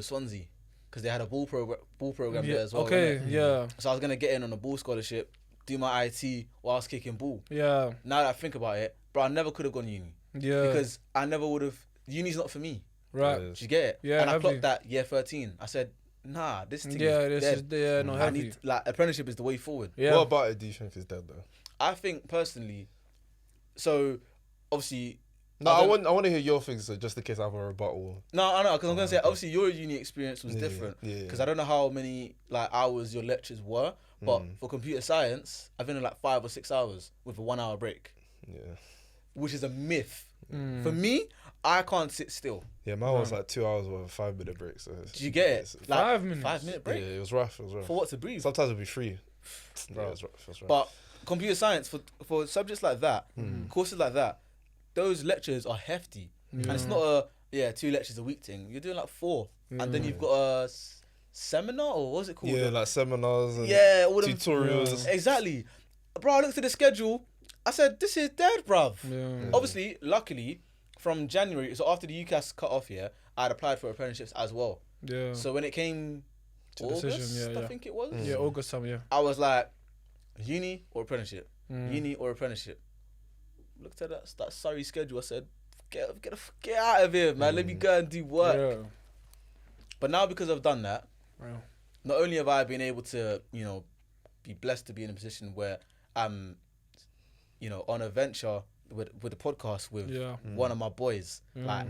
Swansea because they had a ball program there as well. Okay, innit? yeah. So I was gonna get in on a ball scholarship, do my IT while I was kicking ball. Yeah. Now that I think about it, bro, I never could have gone uni because I never would have. Uni's not for me. Right. Do you get it? Yeah. And I heavily. clocked that year 13. I said, nah, this thing Yeah, is this dead. is no I heavy. need apprenticeship is the way forward. Yeah. What about it do you think is dead though? I think personally, so obviously. No, I want to hear your things, so just in case I have a rebuttal. No, I know, because I'm gonna say obviously your uni experience was different. Yeah. Because I don't know how many hours your lectures were, but for computer science, I've been in 5 or 6 hours with a 1 hour break. Yeah. Which is a myth. For me, I can't sit still. Yeah, mine was 2 hours with a 5-minute break. So Do you get it? 5 minutes. 5-minute break. Yeah, it was rough. For what, to breathe? Sometimes it'd be 3. Bro. Yeah, it was rough. But computer science, for subjects like that, courses like that, those lectures are hefty. And it's not a 2 lectures a week thing. You're doing 4. And then you've got a seminar, or what's it called? Yeah, seminars and all them tutorials. Exactly. Bro, I looked at the schedule. I said, this is dead, bruv. Yeah. Obviously, luckily, from January, so after the UCAS cut off here, I'd applied for apprenticeships as well. Yeah. So when it came to August, decision, I think it was, Yeah, August time, yeah. I was like, uni or apprenticeship? Uni or apprenticeship? Looked at that Surrey schedule. I said, get out of here, man. Let me go and do work. Yeah. But now, because I've done that, Wow. not only have I been able to, be blessed to be in a position where I'm, on a venture with the podcast with one of my boys. Not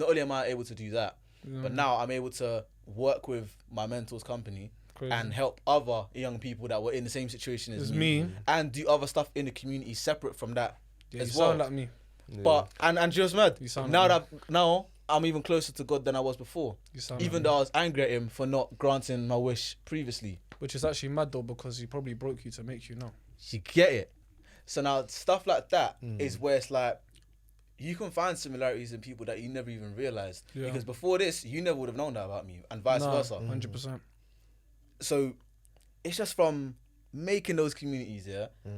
only am I able to do that, but now I'm able to work with my mentor's company and help other young people that were in the same situation as me, and do other stuff in the community separate from that as you well. sound like me. Yeah. But and just mad. You sound Now like now I'm even closer to God than I was before. You sound Even like though I was angry at him for not granting my wish previously. Which is actually mad though, because he probably broke you to make you now. You get it? So now stuff like that is where it's like, you can find similarities in people that you never even realised. Yeah. Because before this, you never would have known that about me, and vice versa. 100%. So it's just from making those communities,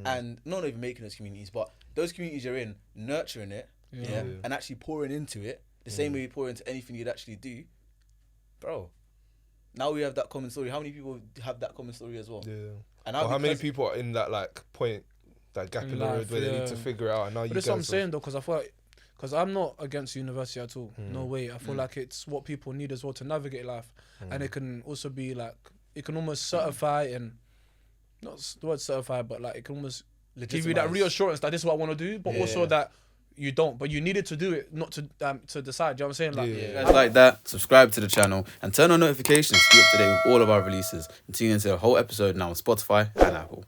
and not even making those communities, but those communities you're in, nurturing it, and actually pouring into it, the same way you pour into anything you'd actually do, bro. Now we have that common story. How many people have that common story as well? Yeah. And how many people are in that point, that gap in the road where they need to figure it out? And now but that's what I'm saying though, because I feel like, because I'm not against university at all. No way. I feel like it's what people need as well to navigate life, and it can also be it can almost certify, and not the word certify, but it can almost give you that reassurance that this is what I want to do, but also that you don't, but you needed to do it, not to decide. Do you know what I'm saying? If you guys like that, subscribe to the channel and turn on notifications to keep up to date with all of our releases, and tune into the whole episode now on Spotify and Apple.